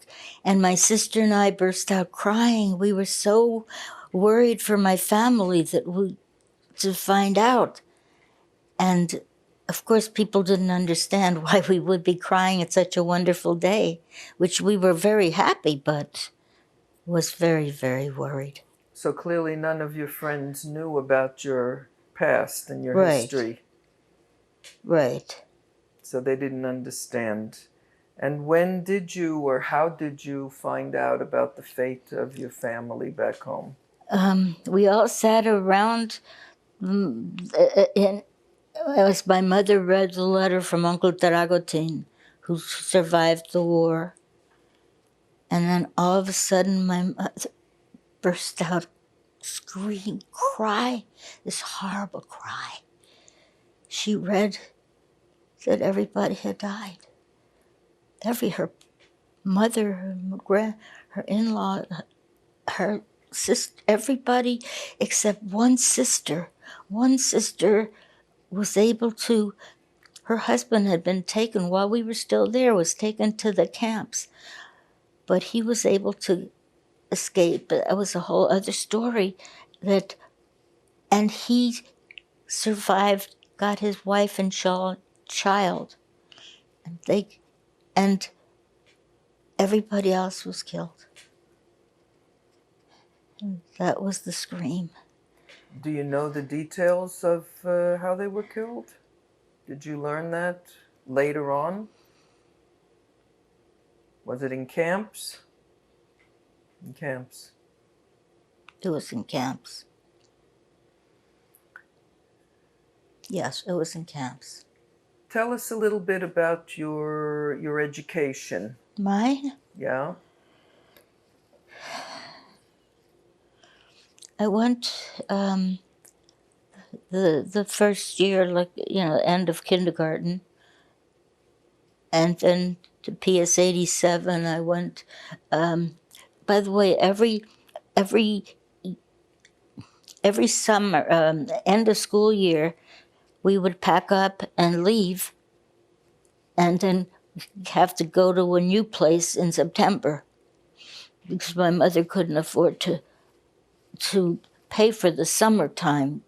B: my sister and I burst out crying. We were so worried for my family to find out. And of course, people didn't understand why we would be crying at such a wonderful day, which we were very happy, but was very, very worried.
A: So clearly none of your friends knew about your past and your
B: Right.
A: history.
B: Right.
A: So they didn't understand. And when did you or how did you find out about the fate of your family back home?
B: We all sat around as my mother read the letter from Uncle Dragutin, who survived the war. And then all of a sudden my mother burst out, scream, cry, this horrible cry. She read that everybody had died. Her mother, her in-law, her sister, everybody except one sister. One sister was able to, her husband had been taken while we were still there, was taken to the camps. But he was able to escape. But that was a whole other story. And he survived, got his wife and child. And everybody else was killed. And that was the scream.
A: Do you know the details of how they were killed? Did you learn that later on? Was it in camps? In camps.
B: It was in camps. Yes, it was in camps.
A: Tell us a little bit about your education.
B: Mine?
A: Yeah?
B: I went the first year, end of kindergarten, and then to PS 87. I went. By the way, every summer, end of school year, we would pack up and leave, and then have to go to a new place in September, because my mother couldn't afford to pay for the summertime.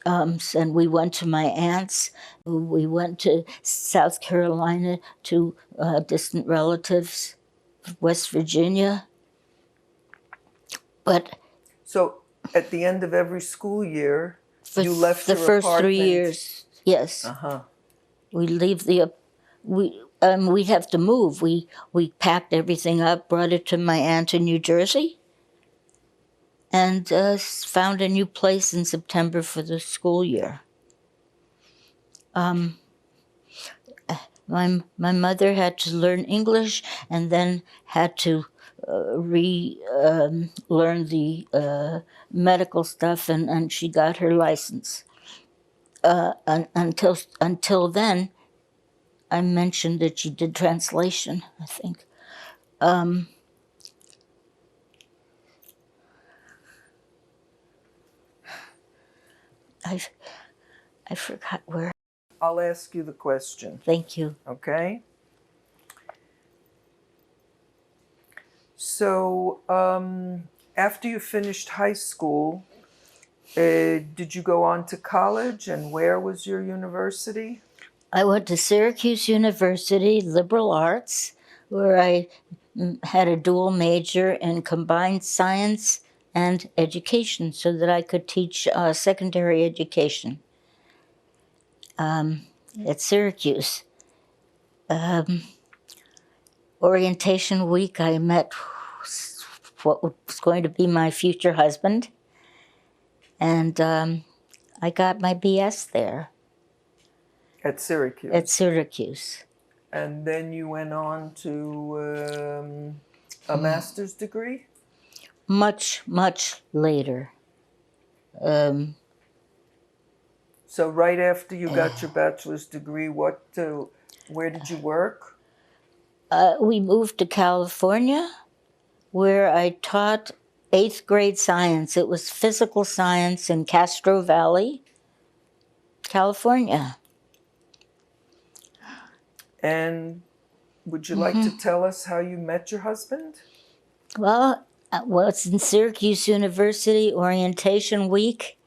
B: And we went to my aunt's. We went to South Carolina to distant relatives, West Virginia. But
A: So at the end of every school year,
B: for
A: you left
B: the
A: your
B: first 3
A: apartment?
B: years, yes,
A: Uh-huh.
B: we leave we'd have to move. We packed everything up, brought it to my aunt in New Jersey, and found a new place in September for the school year. My mother had to learn English and then had to learn the medical stuff, and she got her license. Until then, I mentioned that she did translation, I think. I forgot where.
A: I'll ask you the question,
B: Thank you.
A: okay? So after you finished high school, did you go on to college, and where was your university?
B: I went to Syracuse University, liberal arts, where I had a dual major in combined science and education so that I could teach secondary education at Syracuse. Orientation week, I met what was going to be my future husband, and I got my BS there
A: At Syracuse.
B: at Syracuse.
A: And then you went on to a master's degree?
B: Much, much later.
A: So right after you got your bachelor's degree, where did you work?
B: We moved to California, where I taught 8th grade science. It was physical science in Castro Valley, California.
A: And would you like to tell us how you met your husband?
B: Well, it's in Syracuse University orientation week.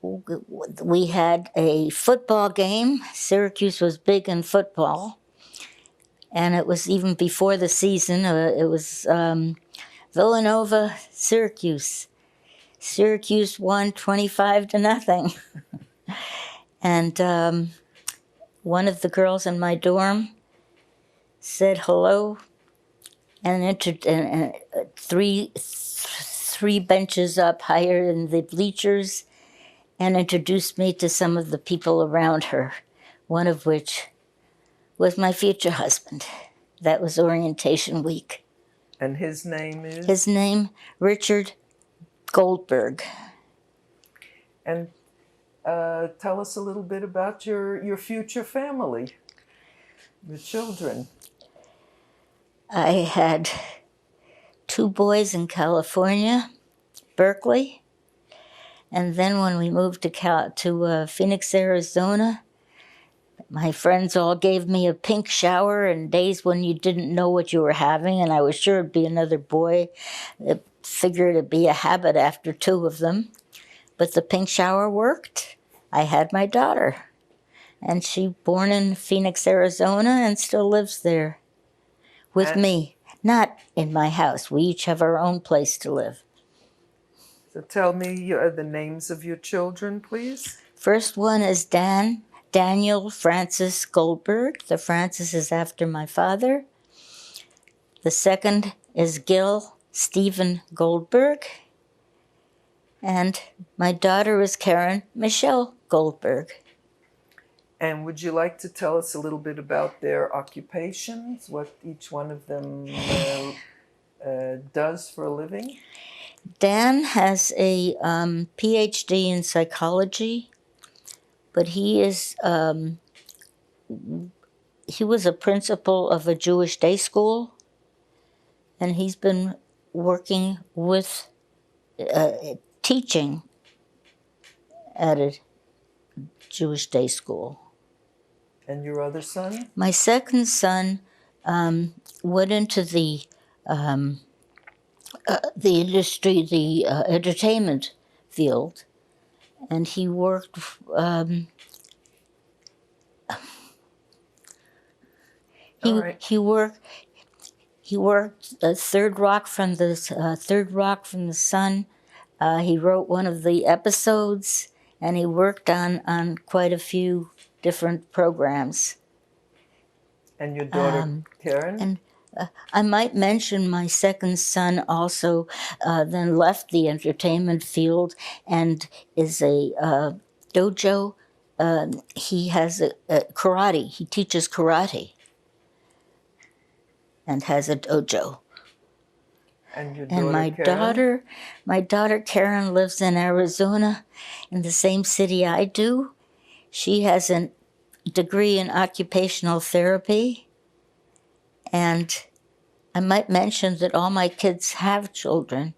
B: we had a football game. Syracuse was big in football, and it was even before the season. It was Villanova, Syracuse. Syracuse won 25-0. And one of the girls in my dorm said hello, and three benches up higher in the bleachers, and introduced me to some of the people around her, one of which was my future husband. That was orientation week.
A: And his name is?
B: His name, Richard Goldberg.
A: And tell us a little bit about your future family, your children.
B: I had 2 boys in California, Berkeley, and then when we moved to Phoenix, Arizona, my friends all gave me a pink shower in days when you didn't know what you were having, and I was sure it'd be another boy. I figured it'd be a habit after 2 of them, but the pink shower worked. I had my daughter, and she born in Phoenix, Arizona, and still lives there with me. Not in my house. We each have our own place to live.
A: So tell me the names of your children, please.
B: First one is Daniel Francis Goldberg. The Francis is after my father. The second is Gil Stephen Goldberg. And my daughter is Karen Michelle Goldberg.
A: And would you like to tell us a little bit about their occupations, what each one of them does for a living?
B: Dan has a PhD in psychology, but he was a principal of a Jewish day school, and he's been working with teaching at a Jewish day school.
A: And your other son?
B: My second son went into the industry, the entertainment field, and he worked. He worked Third Rock from the Sun. He wrote one of the episodes, and he worked on quite a few different programs.
A: And your daughter, Karen?
B: And I might mention my second son also then left the entertainment field and is a dojo. He has a karate. He teaches karate and has a dojo.
A: And your daughter,
B: And
A: Karen?
B: my daughter Karen lives in Arizona, in the same city I do. She has a degree in occupational therapy. And I might mention that all my kids have children.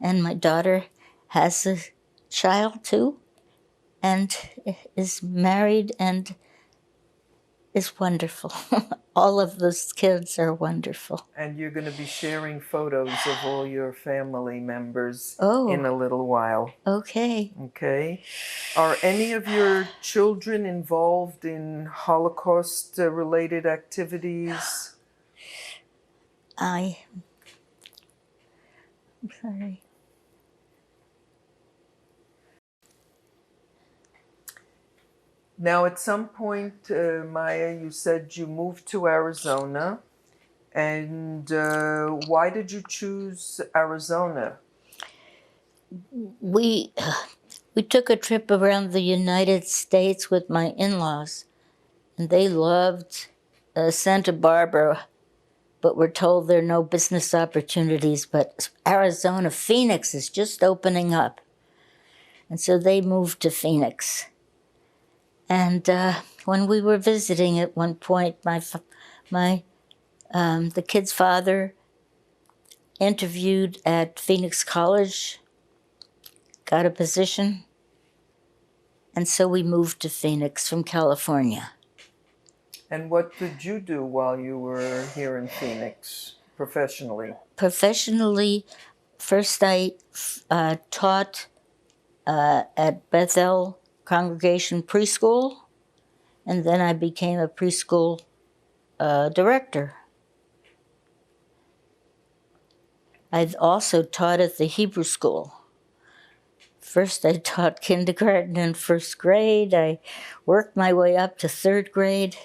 B: And my daughter has a child too, and is married and is wonderful. All of those kids are wonderful.
A: And you're going to be sharing photos of all your family members
B: Oh.
A: in a little while.
B: Okay.
A: Okay. Are any of your children involved in Holocaust-related activities?
B: I'm sorry.
A: Now, at some point, Maya, you said you moved to Arizona. And why did you choose Arizona?
B: We took a trip around the United States with my in-laws, and they loved Santa Barbara, but we're told there are no business opportunities. But Arizona, Phoenix is just opening up. And so they moved to Phoenix. And when we were visiting at one point, the kid's father interviewed at Phoenix College, got a position, and so we moved to Phoenix from California.
A: And what did you do while you were here in Phoenix, professionally?
B: Professionally, first I taught at Bethel Congregation Preschool, and then I became a preschool director. I've also taught at the Hebrew school. First, I taught kindergarten and first grade. I worked my way up to third grade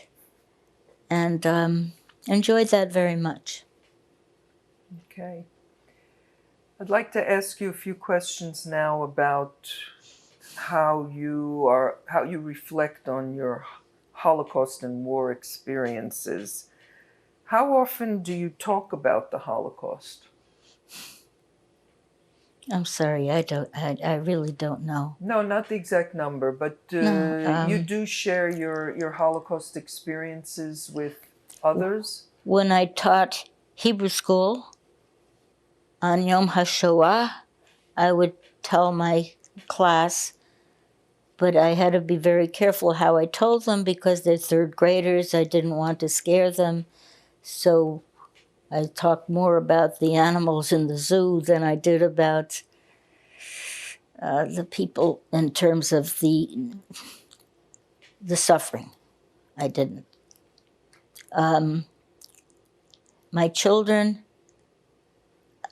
B: and enjoyed that very much.
A: Okay. I'd like to ask you a few questions now about how you reflect on your Holocaust and war experiences. How often do you talk about the Holocaust?
B: I'm sorry, I really don't know.
A: No, not the exact number, but
B: No,
A: you do share your Holocaust experiences with others?
B: When I taught Hebrew school on Yom HaShoah, I would tell my class, but I had to be very careful how I told them because they're third graders. I didn't want to scare them. So I talked more about the animals in the zoo than I did about the people in terms of the suffering. I didn't. My children,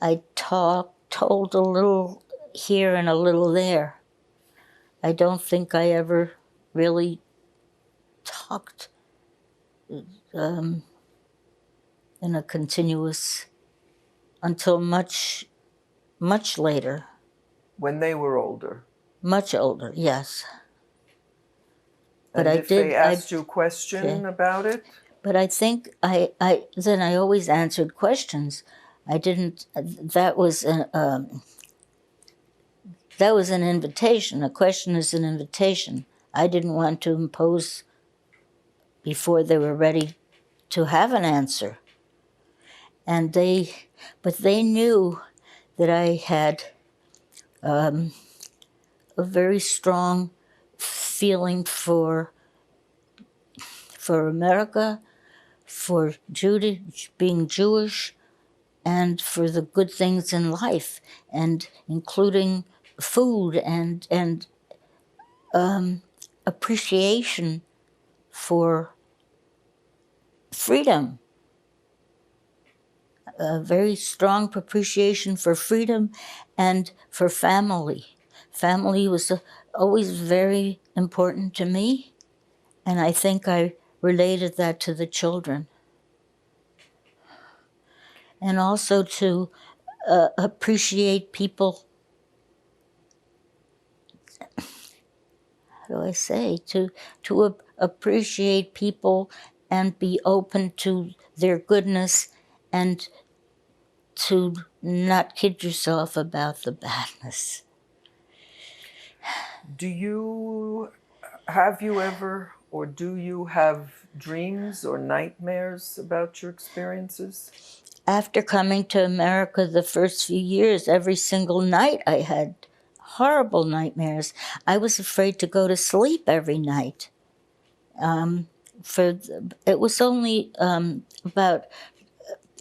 B: I told a little here and a little there. I don't think I ever really talked in a continuous until much later.
A: When they were older?
B: Much older, yes. But
A: And
B: I
A: if
B: did.
A: they asked you a question about it?
B: But I think I always answered questions. I didn't. That was an invitation. A question is an invitation. I didn't want to impose before they were ready to have an answer. And but they knew that I had a very strong feeling for America, for being Jewish, and for the good things in life, and including food and appreciation for freedom. A very strong appreciation for freedom and for family. Family was always very important to me, and I think I related that to the children. And also to appreciate people, how do I say, to appreciate people and be open to their goodness and to not kid yourself about the badness.
A: Have you ever, or do you have dreams or nightmares about your experiences?
B: After coming to America the first few years, every single night I had horrible nightmares. I was afraid to go to sleep every night. It was only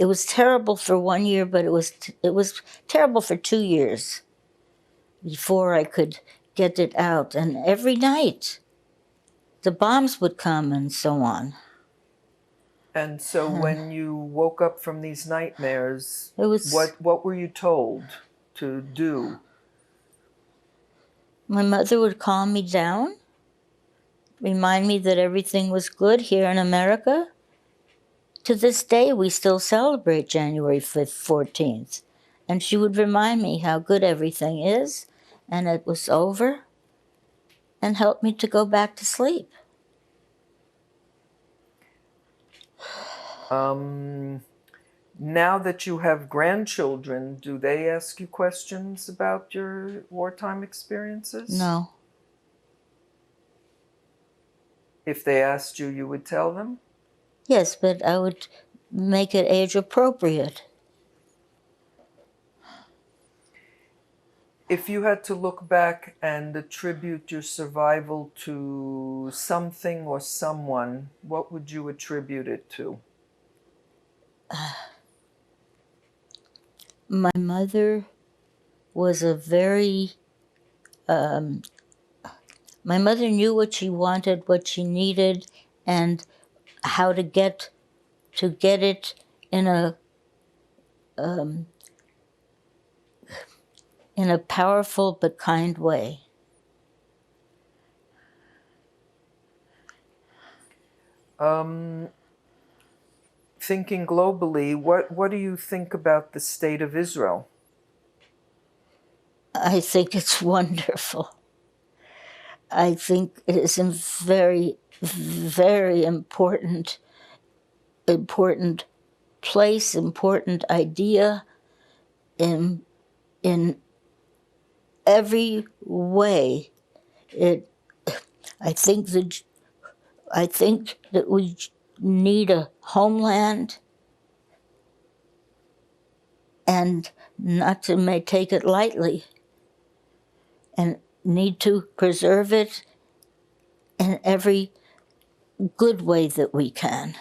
B: it was terrible for 1 year, but it was terrible for 2 years before I could get it out. And every night the bombs would come and so on.
A: And so when you woke up from these nightmares,
B: It was
A: what were you told to do?
B: My mother would calm me down, remind me that everything was good here in America. To this day, we still celebrate January 5th, 14th. And she would remind me how good everything is, and it was over, and help me to go back to sleep.
A: Now that you have grandchildren, do they ask you questions about your wartime experiences?
B: No.
A: If they asked you, you would tell them?
B: Yes, but I would make it age appropriate.
A: If you had to look back and attribute your survival to something or someone, what would you attribute it to? My
B: mother was a very my mother knew what she wanted, what she needed, and how to get it in a powerful but kind way.
A: Thinking globally, what do you think about the state of Israel?
B: I think it's wonderful. I think it is a very, very important place, important idea in every way. I think that we need a homeland, and not to take it lightly, and need to preserve it in every good way that we can.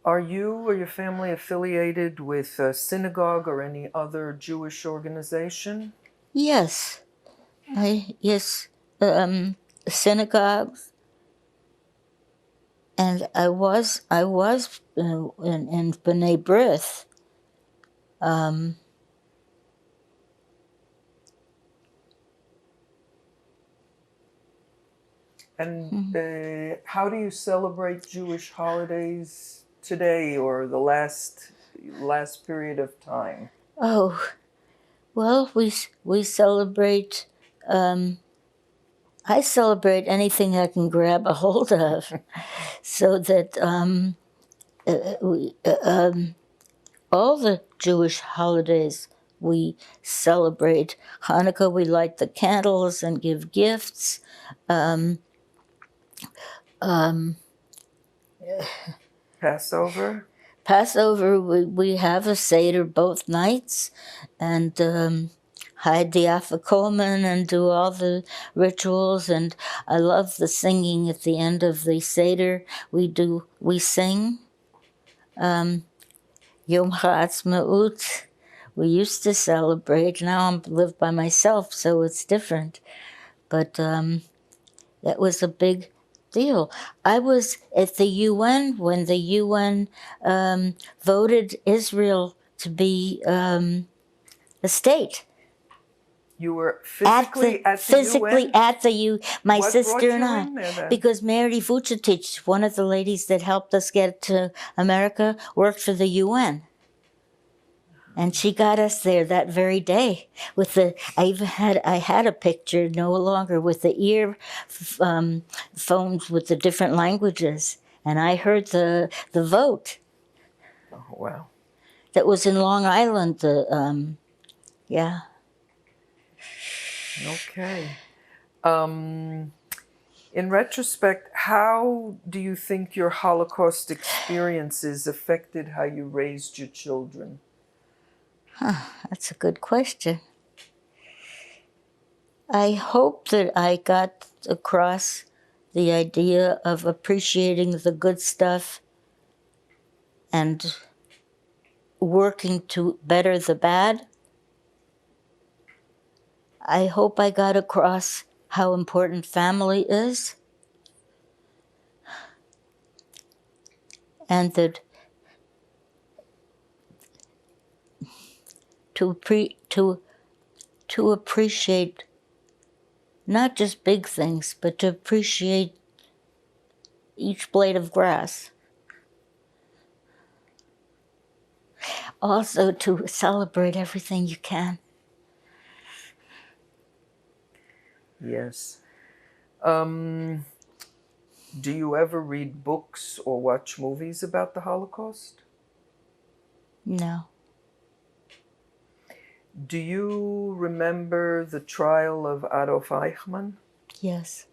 A: Are you or your family affiliated with a synagogue or any other Jewish organization?
B: Yes, synagogues, and I was in B'nai B'rith.
A: And how do you celebrate Jewish holidays today or the last period of time?
B: Oh, well, we celebrate. I celebrate anything I can grab a hold of, so that all the Jewish holidays we celebrate. Hanukkah, we light the candles and give gifts.
A: Passover?
B: Passover, we have a Seder both nights, and hide the Afikoman and do all the rituals. And I love the singing at the end of the Seder. We sing Yom HaAtzmaut. We used to celebrate. Now I live by myself, so it's different. But that was a big deal. I was at the UN when the UN voted Israel to be a state.
A: You were physically at the UN?
B: At the UN. My
A: What
B: sister
A: brought
B: and
A: you
B: I,
A: in there, then?
B: because Mary Vucetic, one of the ladies that helped us get to America, worked for the UN. And she got us there that very day with I had a picture no longer with the phones with the different languages, and I heard the vote
A: Oh, wow.
B: that was in Long Island. Yeah.
A: Okay. In retrospect, how do you think your Holocaust experiences affected how you raised your children?
B: That's a good question. I hope that I got across the idea of appreciating the good stuff and working to better the bad. I hope I got across how important family is, and that to appreciate not just big things, but to appreciate each blade of grass. Also to celebrate everything you can.
A: Yes. Do you ever read books or watch movies about the Holocaust?
B: No.
A: Do you remember the trial of Adolf Eichmann?
B: Yes.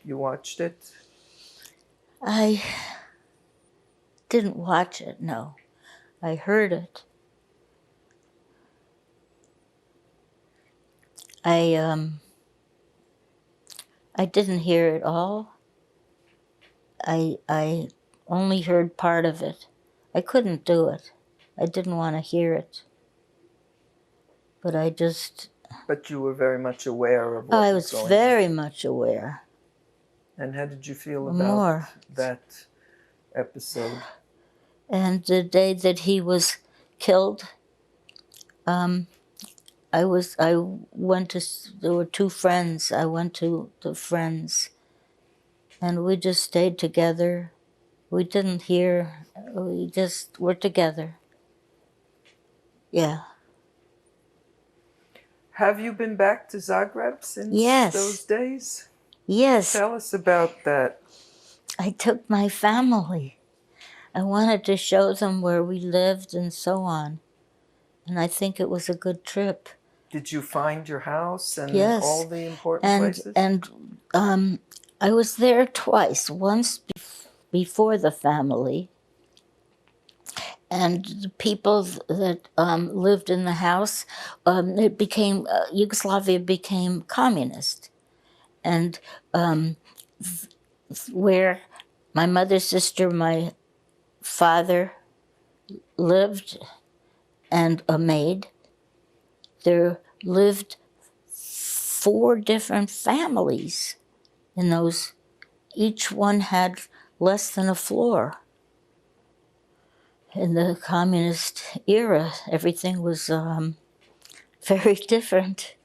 A: You watched it?
B: I didn't watch it, no. I heard it. I didn't hear it all. I only heard part of it. I couldn't do it. I didn't want to hear it. But I just
A: But you were very much aware of what
B: I
A: was
B: was
A: going on.
B: very much aware.
A: And how did you feel about
B: More.
A: that episode?
B: And the day that he was killed, I went to, there were two friends. I went to the friends, and we just stayed together. We didn't hear, we just were together. Yeah.
A: Have you been back to Zagreb since
B: Yes.
A: those days?
B: Yes,
A: Tell us about that.
B: I took my family. I wanted to show them where we lived and so on. And I think it was a good trip.
A: Did you find your house and
B: Yes.
A: all the important places?
B: And I was there twice. Once before the family, and the people that lived in the house, it became Yugoslavia became communist, and where my mother's sister, my father lived, and a maid, there lived 4 different families in those. Each one had less than a floor. In the communist era, everything was very different.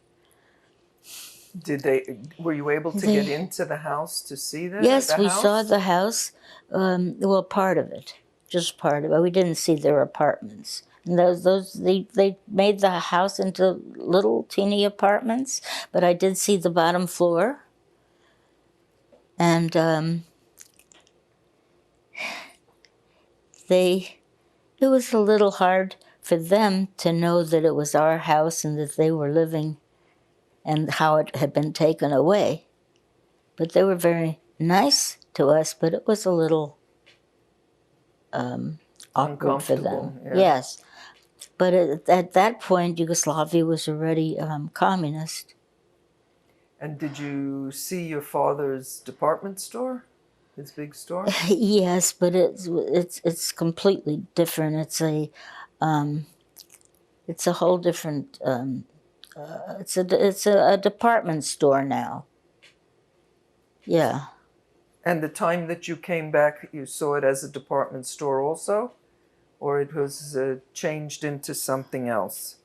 A: Were you able to get into the house to see
B: Yes,
A: the
B: we
A: house?
B: saw the house. Well, part of it, just part of it. We didn't see their apartments. And they made the house into little teeny apartments, but I did see the bottom floor. And it was a little hard for them to know that it was our house and that they were living and how it had been taken away. But they were very nice to us, but it was a little awkward for them.
A: Uncomfortable, yeah.
B: Yes. But at that point, Yugoslavia was already communist.
A: And did you see your father's department store? His big store?
B: Yes, but it's completely different. It's a whole different. It's a department store now. Yeah.
A: And the time that you came back, you saw it as a department store also? Or it was changed into something else?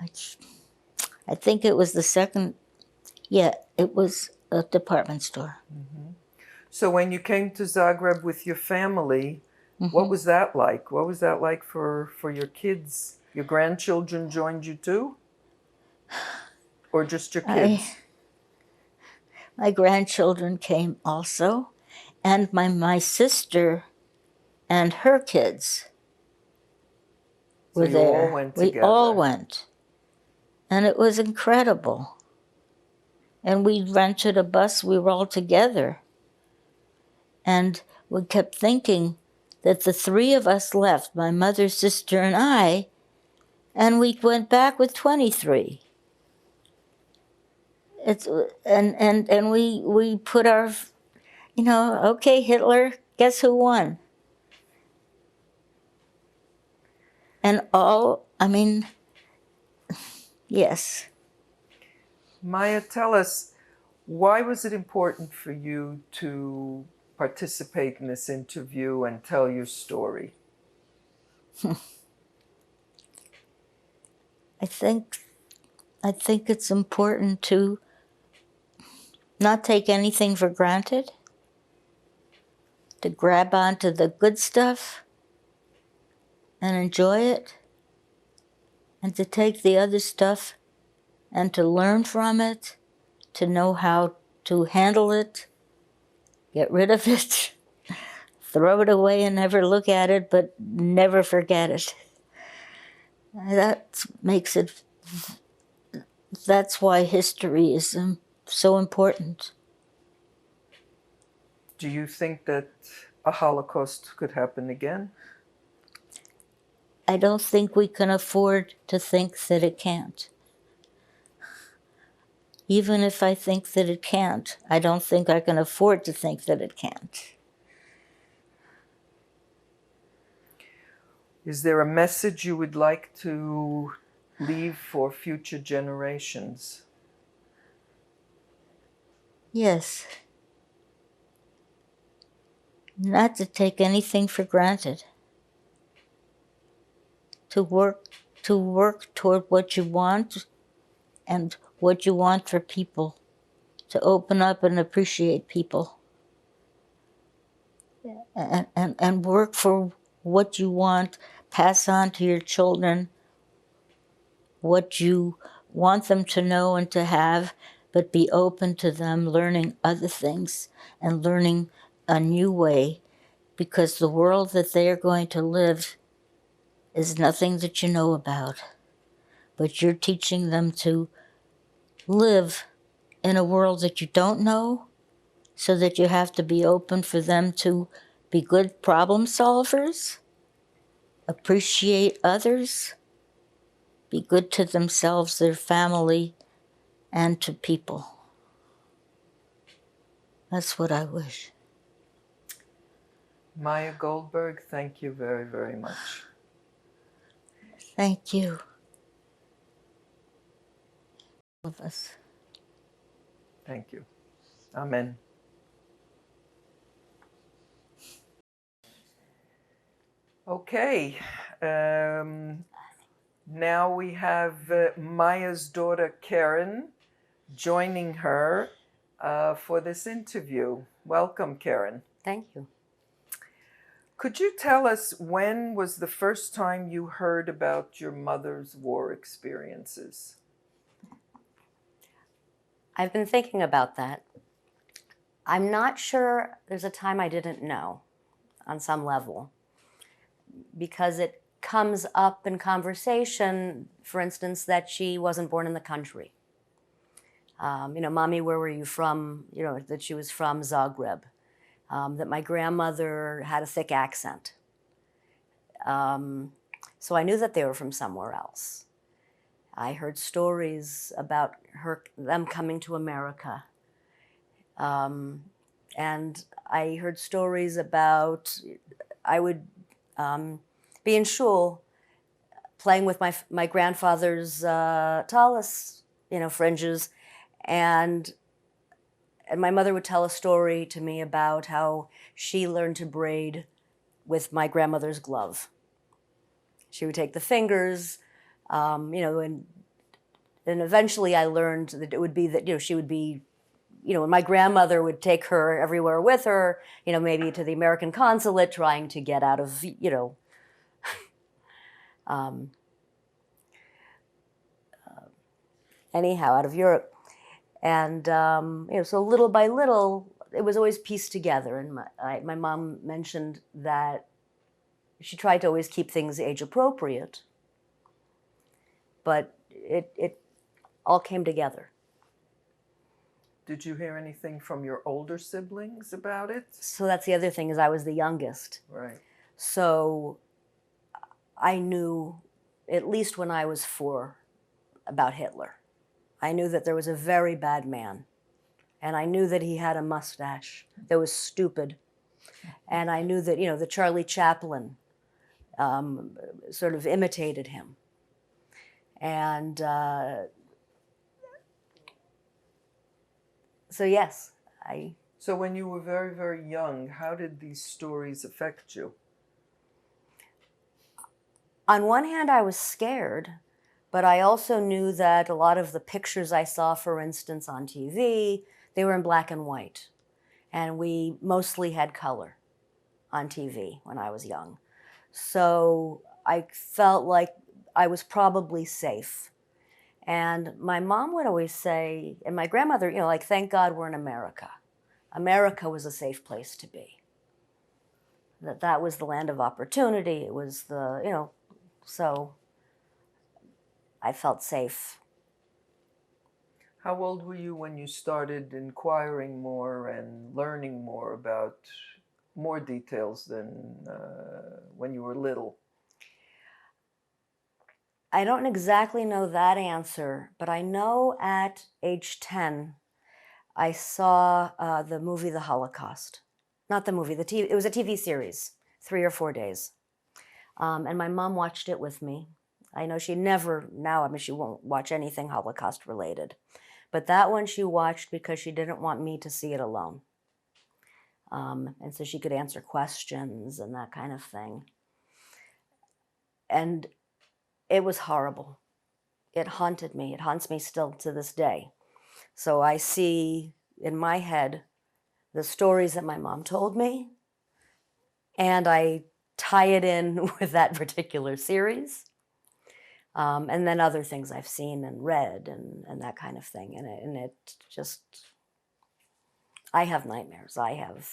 B: I think it was the second. Yeah, it was a department store.
A: So when you came to Zagreb with your family, what was that like? What was that like for your kids? Your grandchildren joined you too? Or just your kids?
B: My grandchildren came also, and my sister and her kids
A: So
B: were
A: you
B: there.
A: all went
B: We
A: together.
B: all went. And it was incredible. And we rented a bus, we were all together. And we kept thinking that the 3 of us left, my mother, sister, and I, and we went back with 23. And we put our, okay, Hitler, guess who won? And yes.
A: Maya, tell us, why was it important for you to participate in this interview and tell your story?
B: I think it's important to not take anything for granted, to grab onto the good stuff and enjoy it, and to take the other stuff and to learn from it, to know how to handle it, get rid of it, throw it away and never look at it, but never forget it. That makes it, that's why history is so important.
A: Do you think that a Holocaust could happen again?
B: I don't think we can afford to think that it can't. Even if I think that it can't, I don't think I can afford to think that it can't.
A: Is there a message you would like to leave for future generations?
B: Yes. Not to take anything for granted. To work toward what you want and what you want for people. To open up and appreciate people. And work for what you want, pass on to your children what you want them to know and to have, but be open to them learning other things and learning a new way, because the world that they are going to live is nothing that you know about. But you're teaching them to live in a world that you don't know, so that you have to be open for them to be good problem solvers, appreciate others, be good to themselves, their family, and to people. That's what I wish.
A: Maya Goldberg, thank you very, very much.
B: Thank you. All of us.
A: Thank you. Amen. Okay. Now we have Maya's daughter Karen joining her for this interview. Welcome, Karen.
D: Thank you.
A: Could you tell us when was the first time you heard about your mother's war experiences?
D: I've been thinking about that. I'm not sure there's a time I didn't know on some level, because it comes up in conversation, for instance, that she wasn't born in the country. Mommy, where were you from? That she was from Zagreb. That my grandmother had a thick accent. So I knew that they were from somewhere else. I heard stories about them coming to America. And I heard stories about, I would be in shul playing with my grandfather's tallis, fringes, and my mother would tell a story to me about how she learned to braid with my grandmother's glove. She would take the fingers, and eventually I learned that it would be that, she would be, and my grandmother would take her everywhere with her, maybe to the American consulate, trying to get out of, anyhow, out of Europe. And, so little by little, it was always pieced together. And my mom mentioned that she tried to always keep things age appropriate, but it all came together.
A: Did you hear anything from your older siblings about it?
D: So that's the other thing, is I was the youngest.
A: Right.
D: So I knew, at least when I was 4, about Hitler. I knew that there was a very bad man. And I knew that he had a mustache that was stupid. And I knew that, the Charlie Chaplin sort of imitated him. And so yes,
A: So when you were very, very young, how did these stories affect you?
D: On one hand, I was scared, but I also knew that a lot of the pictures I saw, for instance, on TV, they were in black and white. And we mostly had color on TV when I was young. So I felt like I was probably safe. And my mom would always say, and my grandmother, thank God we're in America. America was a safe place to be. That was the land of opportunity. It was the, so I felt safe.
A: How old were you when you started inquiring more and learning more about more details than when you were little?
D: I don't exactly know that answer, but I know at age 10, I saw the movie The Holocaust. Not the movie, it was a TV series, 3 or 4 days. And my mom watched it with me. I know she never, now, I mean, she won't watch anything Holocaust related. But that one she watched because she didn't want me to see it alone. And so she could answer questions and that kind of thing. And it was horrible. It haunted me. It haunts me still to this day. So I see in my head the stories that my mom told me, and I tie it in with that particular series. And then other things I've seen and read and that kind of thing. And it just, I have nightmares. I have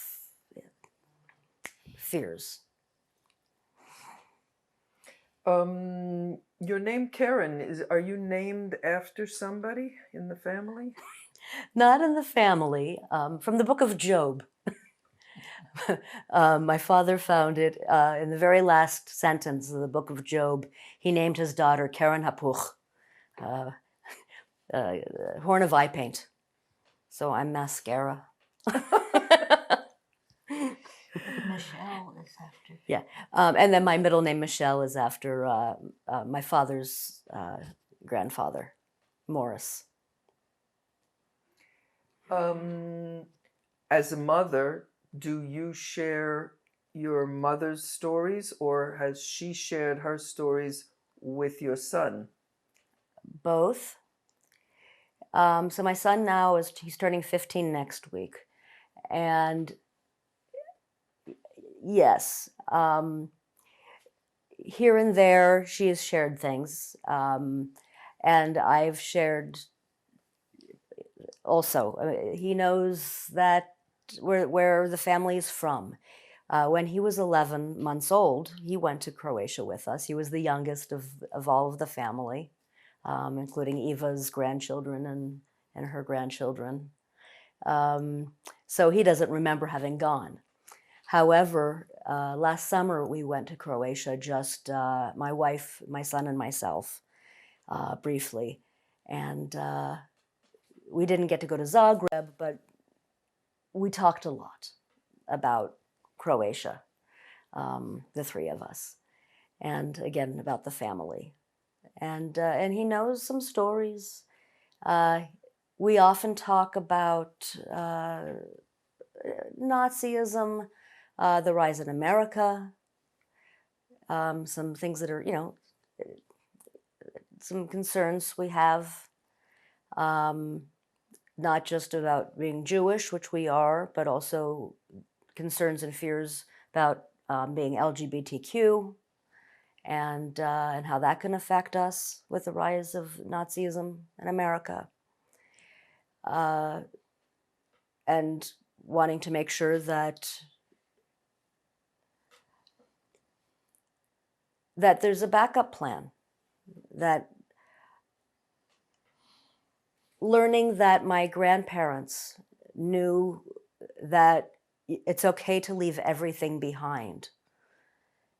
D: fears.
A: Your name Karen, are you named after somebody in the family?
D: Not in the family. From the book of Job. My father found it in the very last sentence of the book of Job. He named his daughter Karen Hapuch, horn of eye paint. So I'm mascara.
B: Michelle is after.
D: Yeah. And then my middle name, Michelle, is after my father's grandfather, Morris.
A: As a mother, do you share your mother's stories, or has she shared her stories with your son?
D: Both. So my son now he's turning 15 next week. And yes, here and there she has shared things. And I've shared also. He knows that where the family is from. When he was 11 months old, he went to Croatia with us. He was the youngest of all of the family, including Eva's grandchildren and her grandchildren. So he doesn't remember having gone. However, last summer we went to Croatia, just my wife, my son, and myself, briefly. And we didn't get to go to Zagreb, but we talked a lot about Croatia, the three of us, and again about the family, and he knows some stories. We often talk about Nazism, the rise in America, some things that are, some concerns we have. Not just about being Jewish, which we are, but also concerns and fears about being LGBTQ and how that can affect us with the rise of Nazism in America. And wanting to make sure that there's a backup plan, that learning that my grandparents knew that it's okay to leave everything behind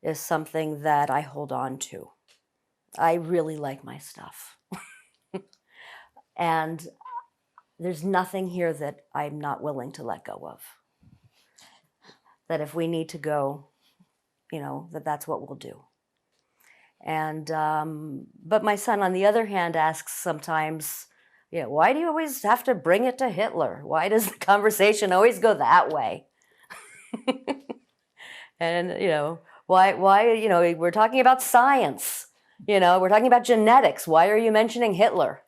D: is something that I hold on to. I really like my stuff. And there's nothing here that I'm not willing to let go of. That if we need to go, that's what we'll do. And, but my son, on the other hand, asks sometimes, why do you always have to bring it to Hitler? Why does the conversation always go that way? And, why, we're talking about science, we're talking about genetics. Why are you mentioning Hitler?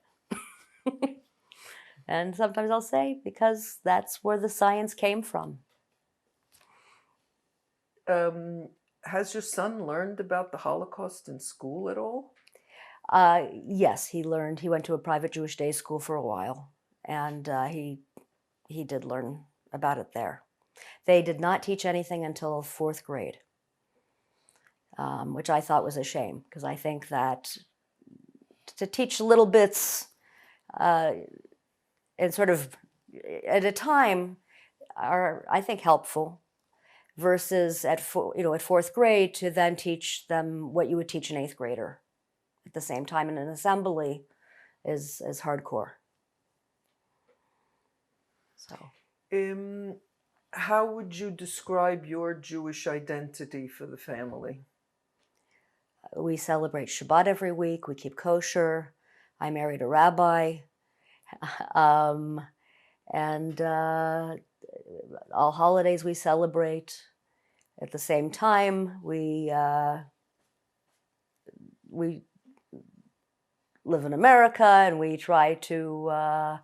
D: And sometimes I'll say, because that's where the science came from.
A: Has your son learned about the Holocaust in school at all?
D: Yes, he learned. He went to a private Jewish day school for a while, and he did learn about it there. They did not teach anything until 4th grade, which I thought was a shame, because I think that to teach little bits and sort of at a time are, I think, helpful, versus at 4th grade to then teach them what you would teach an 8th grader at the same time in an assembly is hardcore. So,
A: how would you describe your Jewish identity for the family?
D: We celebrate Shabbat every week. We keep kosher. I married a rabbi. Um, and all holidays we celebrate. At the same time, we live in America, and we try to,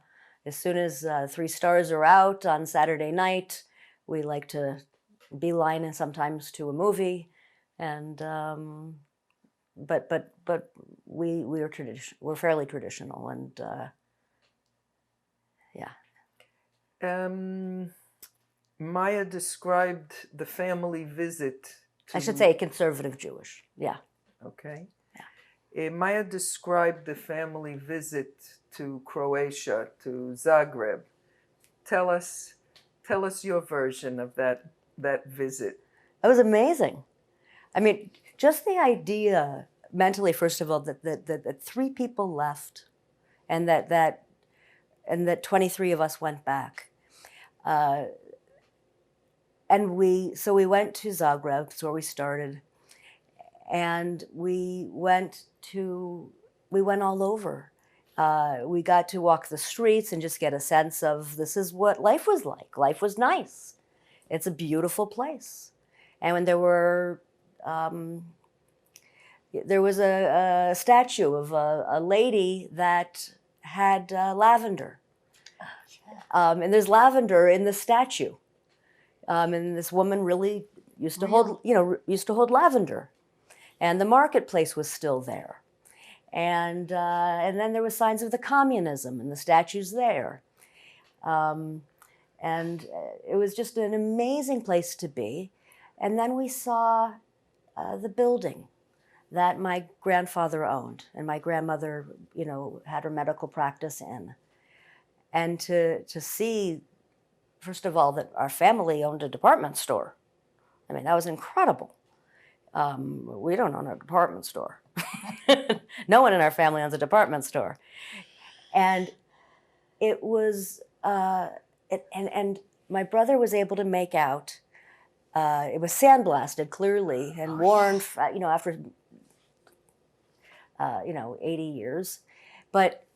D: as soon as 3 stars are out on Saturday night, we like to beeline sometimes to a movie, and but we are we're fairly traditional, and yeah.
A: Maya described the family visit to,
D: I should say conservative Jewish. Yeah.
A: okay. Maya described the family visit to Croatia, to Zagreb. Tell us your version of that visit.
D: It was amazing. I mean, just the idea mentally, first of all, that 3 people left, and that 23 of us went back. And we went to Zagreb, that's where we started, and we went all over. We got to walk the streets and just get a sense of, this is what life was like. Life was nice. It's a beautiful place. And when there was a statue of a lady that had lavender. And there's lavender in the statue. And this woman really used to hold lavender. And the marketplace was still there. And then there was signs of the communism, and the statue's there. And it was just an amazing place to be. And then we saw the building that my grandfather owned, and my grandmother, had her medical practice in. And to see, first of all, that our family owned a department store. I mean, that was incredible. We don't own a department store. No one in our family owns a department store. And it was, and my brother was able to make out, it was sandblasted clearly and worn, after, 80 years. But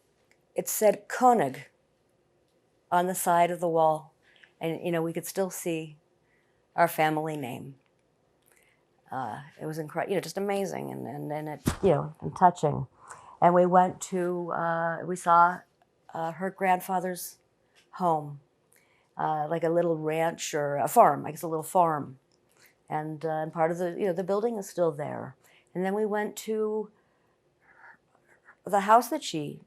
D: it said Koenig on the side of the wall. And, we could still see our family name. It was incredible, just amazing, and it, and touching. And we went to, we saw her grandfather's home, like a little ranch or a farm, I guess a little farm. And part of the, the building is still there. And then we went to the house that she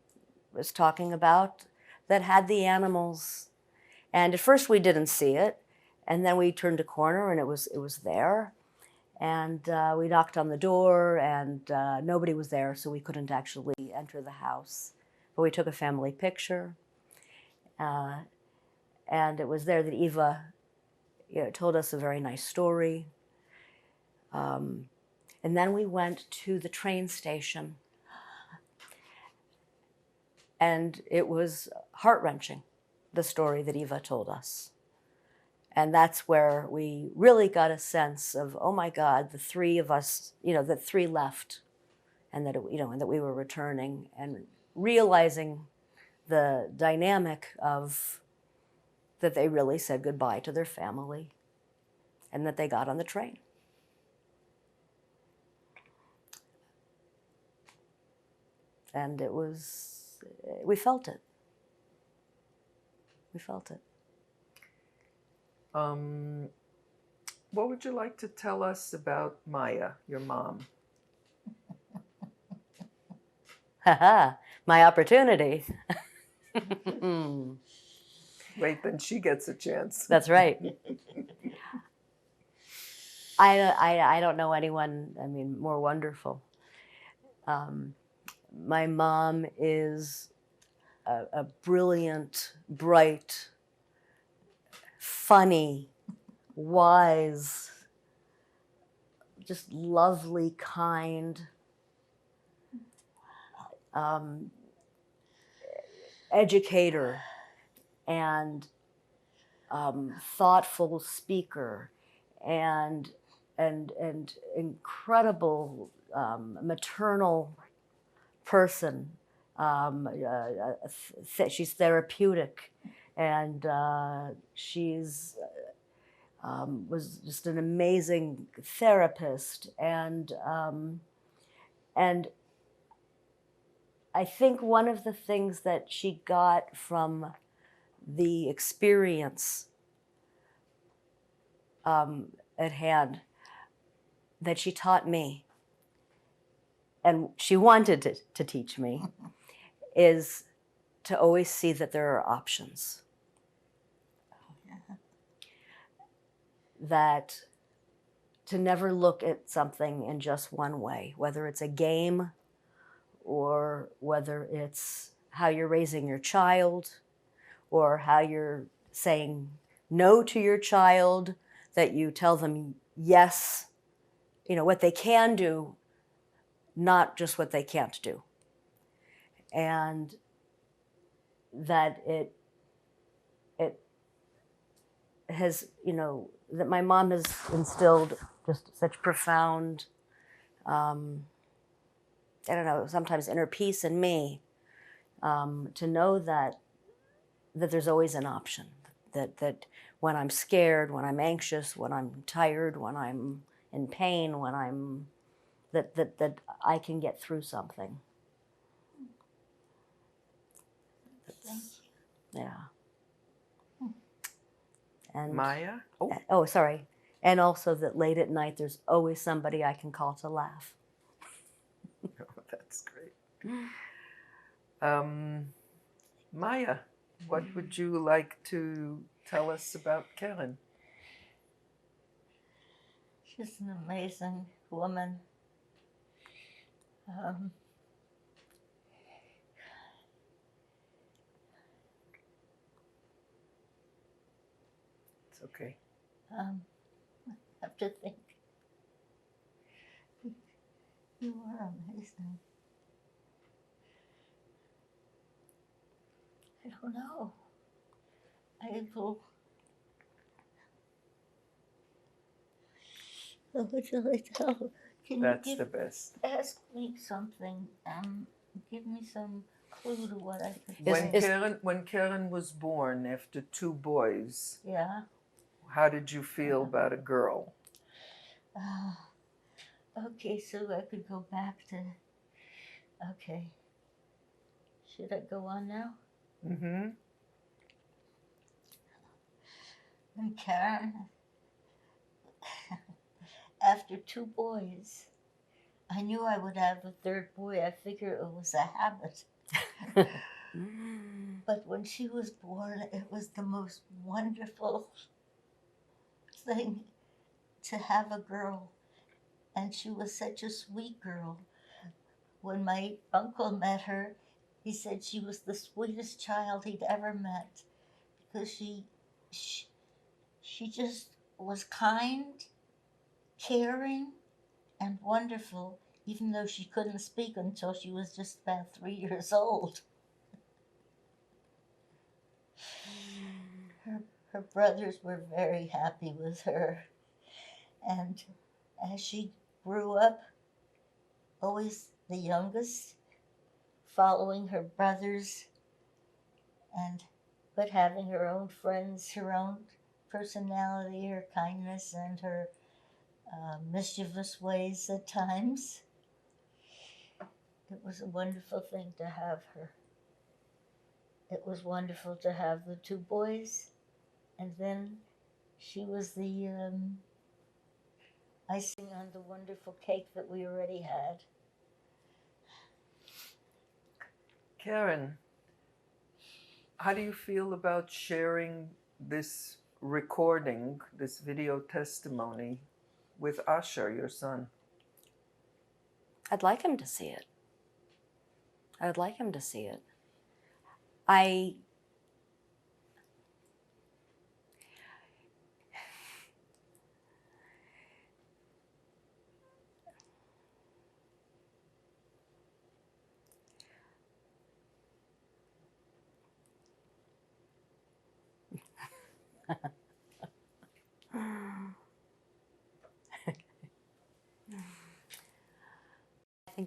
D: was talking about that had the animals. And at first we didn't see it. And then we turned a corner and it was there. And we knocked on the door, and nobody was there, so we couldn't actually enter the house. But we took a family picture. And it was there that Eva told us a very nice story. And then we went to the train station. And it was heart-wrenching, the story that Eva told us. And that's where we really got a sense of, oh my God, the 3 of us, the 3 left, and that, and that we were returning, and realizing the dynamic of that they really said goodbye to their family, and that they got on the train. And it was, we felt it. We felt it.
A: What would you like to tell us about Maya, your mom?
D: Haha, my opportunity.
A: Wait, then she gets a chance.
D: That's right. I don't know anyone, more wonderful. My mom is a brilliant, bright, funny, wise, just lovely, kind, educator, and thoughtful speaker, and incredible maternal person. She's therapeutic, and she's was just an amazing therapist, and I think one of the things that she got from the experience at hand that she taught me, and she wanted to teach me, is to always see that there are options. That to never look at something in just one way, whether it's a game or whether it's how you're raising your child or how you're saying no to your child, that you tell them yes, what they can do, not just what they can't do. And that it has, that my mom has instilled just such profound, I don't know, sometimes inner peace in me, to know that there's always an option, that when I'm scared, when I'm anxious, when I'm tired, when I'm in pain, when I'm, that I can get through something.
B: Thank
D: Yeah. And
A: Maya? Oh,
D: oh, sorry. And also that late at night, there's always somebody I can call to laugh.
A: that's great. Maya, what would you like to tell us about Karen?
B: She's an amazing woman.
A: It's okay.
B: I have to think. You are amazing. I don't know. I will. What would you like to tell? Can
A: That's
B: you
A: the best.
B: ask me something? Give me some clue to what I could
D: Is-
B: say.
A: When Karen was born after 2 boys,
B: Yeah.
A: how did you feel about a girl?
B: Okay, so I could go back to. Okay. Should I go on now?
A: Mm-hmm.
B: And Karen, after 2 boys, I knew I would have a 3rd boy. I figured it was a habit. But when she was born, it was the most wonderful thing to have a girl. And she was such a sweet girl. When my uncle met her, he said she was the sweetest child he'd ever met, because she just was kind, caring, and wonderful, even though she couldn't speak until she was just about 3 years old. Her brothers were very happy with her. And as she grew up, always the youngest, following her brothers, but having her own friends, her own personality, her kindness, and her mischievous ways at times. It was a wonderful thing to have her. It was wonderful to have the 2 boys, and then she was the icing on the wonderful cake that we already had.
A: Karen, how do you feel about sharing this recording, this video testimony, with Asher, your son?
D: I'd like him to see it. I would like him to see it. I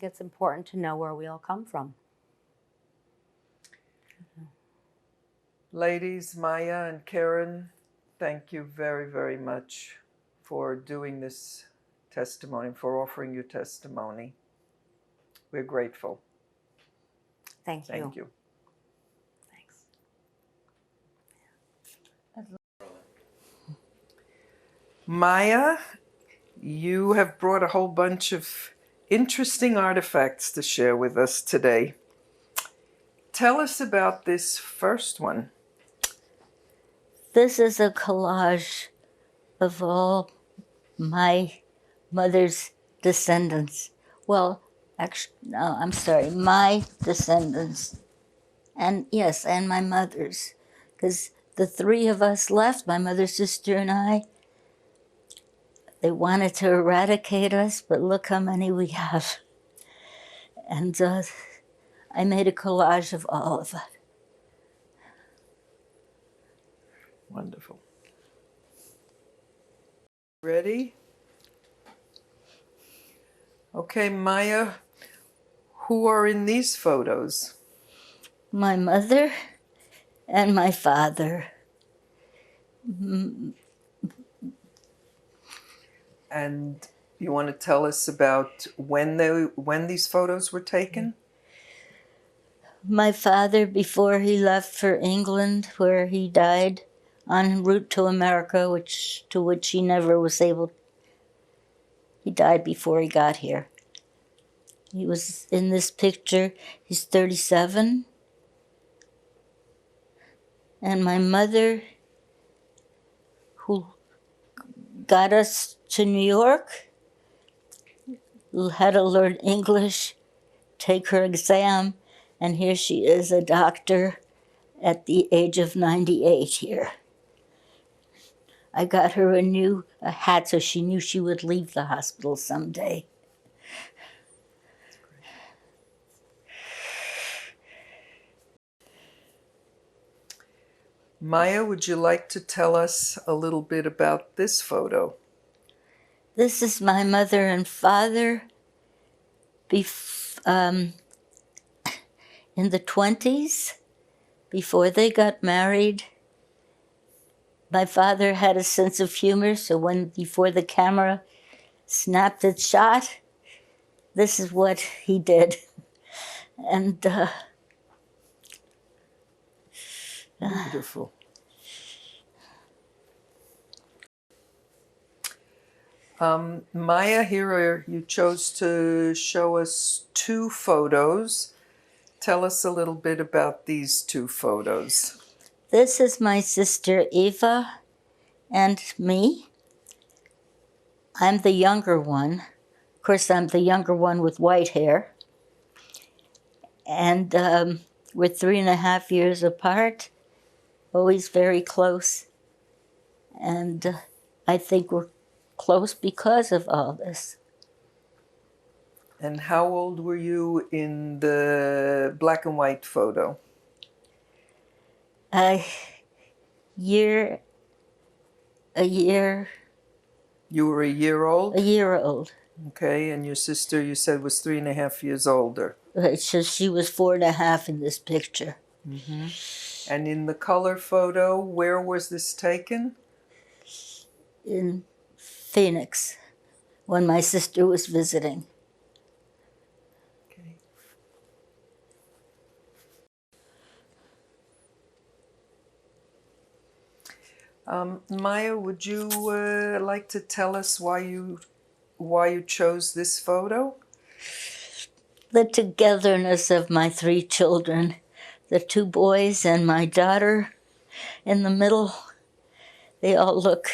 D: it's important to know where we all come from.
A: Ladies, Maya and Karen, thank you very, very much for doing this testimony, for offering your testimony. We're grateful.
D: Thank you.
A: Thank you.
D: Thanks.
A: Maya, you have brought a whole bunch of interesting artifacts to share with us today. Tell us about this first one.
B: This is a collage of all my mother's descendants. Well, actually, no, I'm sorry, my descendants. And yes, and my mother's. Because the three of us left, my mother, sister, and I, they wanted to eradicate us, but look how many we have. And I made a collage of all of it.
A: Wonderful. Ready? Okay, Maya, who are in these photos?
B: My mother and my father.
A: And you want to tell us about when these photos were taken?
B: My father, before he left for England, where he died en route to America, to which he never was able. He died before he got here. He was in this picture. He's 37. And my mother, who got us to New York, who had to learn English, take her exam, and here she is, a doctor at the age of 98 here. I got her a hat so she knew she would leave the hospital someday.
A: Maya, would you like to tell us a little bit about this photo?
B: This is my mother and father in the 20s, before they got married. My father had a sense of humor, so before the camera snapped its shot, this is what he did. And
A: Beautiful. Maya, here you chose to show us two photos. Tell us a little bit about these two photos.
B: this is my sister Eva and me. I'm the younger one. Of course, I'm the younger one with white hair. And we're 3.5 years apart, always very close. And I think we're close because of all this.
A: And how old were you in the black and white photo?
B: A year.
A: You were a year old?
B: A year old.
A: Okay, and your sister, you said, was 3.5 years older.
B: So she was 4.5 in this picture.
A: And in the color photo, where was this taken?
B: In Phoenix, when my sister was visiting.
A: Okay. Maya, would you like to tell us why you chose this photo?
B: The togetherness of my 3 children, the 2 boys and my daughter in the middle, they all look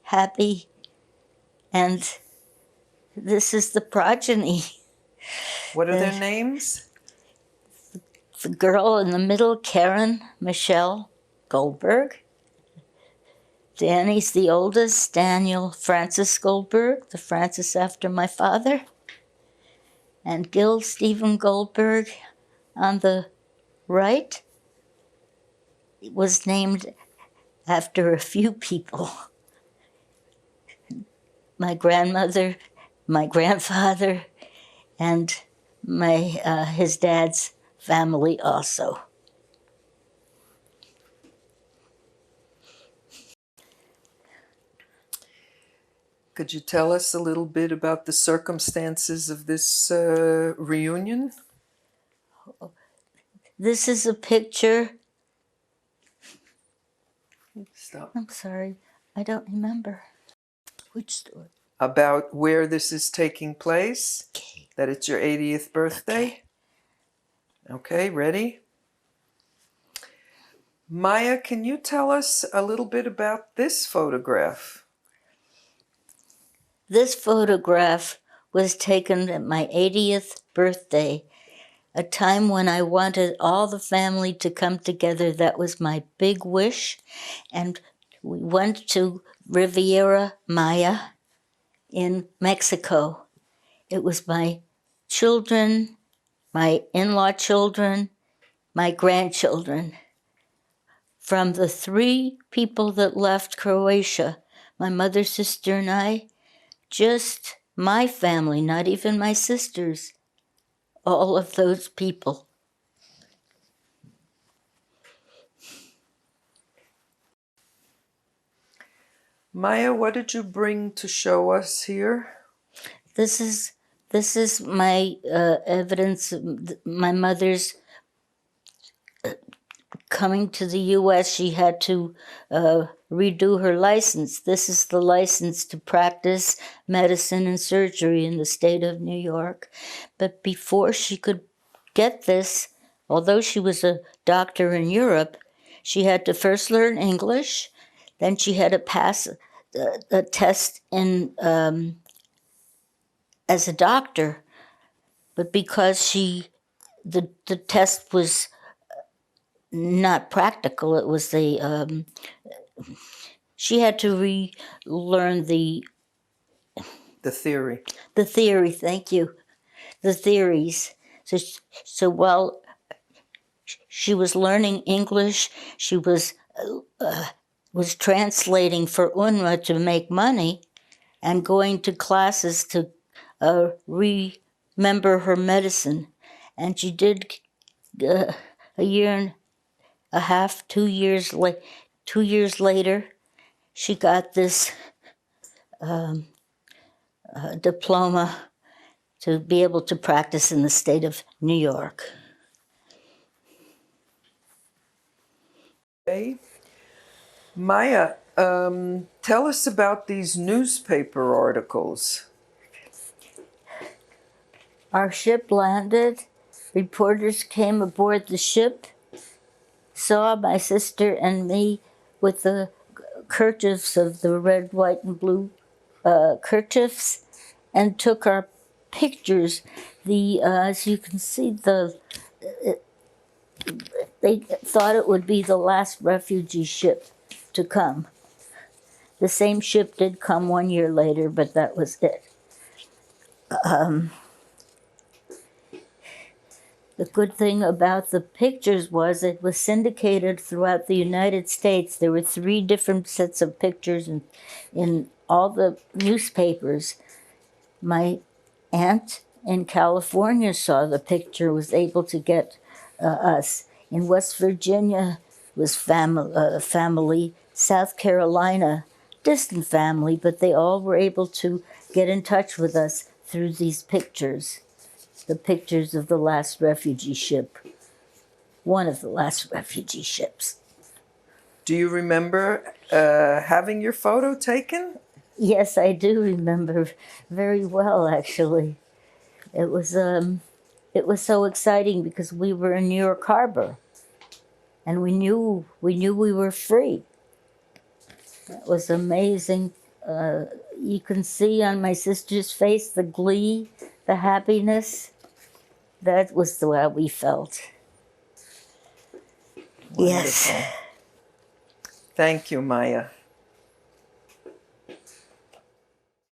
B: happy. And this is the progeny.
A: What are their names?
B: The girl in the middle, Karen Michelle Goldberg. Danny's the oldest, Daniel Francis Goldberg, the Francis after my father. And Gil Stephen Goldberg on the right was named after a few people. My grandmother, my grandfather, and his dad's family also.
A: Could you tell us a little bit about the circumstances of this reunion?
B: This is a picture.
A: Stop.
B: I'm sorry, I don't remember which story.
A: About where this is taking place?
B: Okay.
A: That it's your 80th birthday? Okay, ready? Maya, can you tell us a little bit about this photograph?
B: This photograph was taken at my 80th birthday, a time when I wanted all the family to come together. That was my big wish. And we went to Riviera Maya in Mexico. It was my children, my in-law children, my grandchildren. From the 3 people that left Croatia, my mother, sister, and I, just my family, not even my sisters, all of those people.
A: Maya, what did you bring to show us here?
B: This is my evidence of my mother's coming to the U.S. She had to redo her license. This is the license to practice medicine and surgery in the state of New York. But before she could get this, although she was a doctor in Europe, she had to first learn English, then she had to pass a test in as a doctor. But because the test was not practical, it was she had to relearn the
A: theory.
B: The theory, thank you. The theories. So while she was learning English, she was translating for UNRWA to make money and going to classes to remember her medicine. And she did a year and a half, 2 years 2 years later, she got this diploma to be able to practice in the state of New York.
A: Okay. Maya, tell us about these newspaper articles.
B: Our ship landed. Reporters came aboard the ship, saw my sister and me with the kerchiefs of the red, white, and blue kerchiefs, and took our pictures. As you can see, they thought it would be the last refugee ship to come. The same ship did come 1 year later, but that was it. The good thing about the pictures was it was syndicated throughout the United States. There were 3 different sets of pictures in all the newspapers. My aunt in California saw the picture, was able to get us. In West Virginia was family. South Carolina, distant family, but they all were able to get in touch with us through these pictures. The pictures of the last refugee ship, one of the last refugee ships.
A: Do you remember having your photo taken?
B: Yes, I do remember very well, actually. It was so exciting because we were in New York Harbor, and we knew we were free. It was amazing. You can see on my sister's face the glee, the happiness. That was the way we felt.
A: Wonderful.
B: Yes.
A: Thank you, Maya.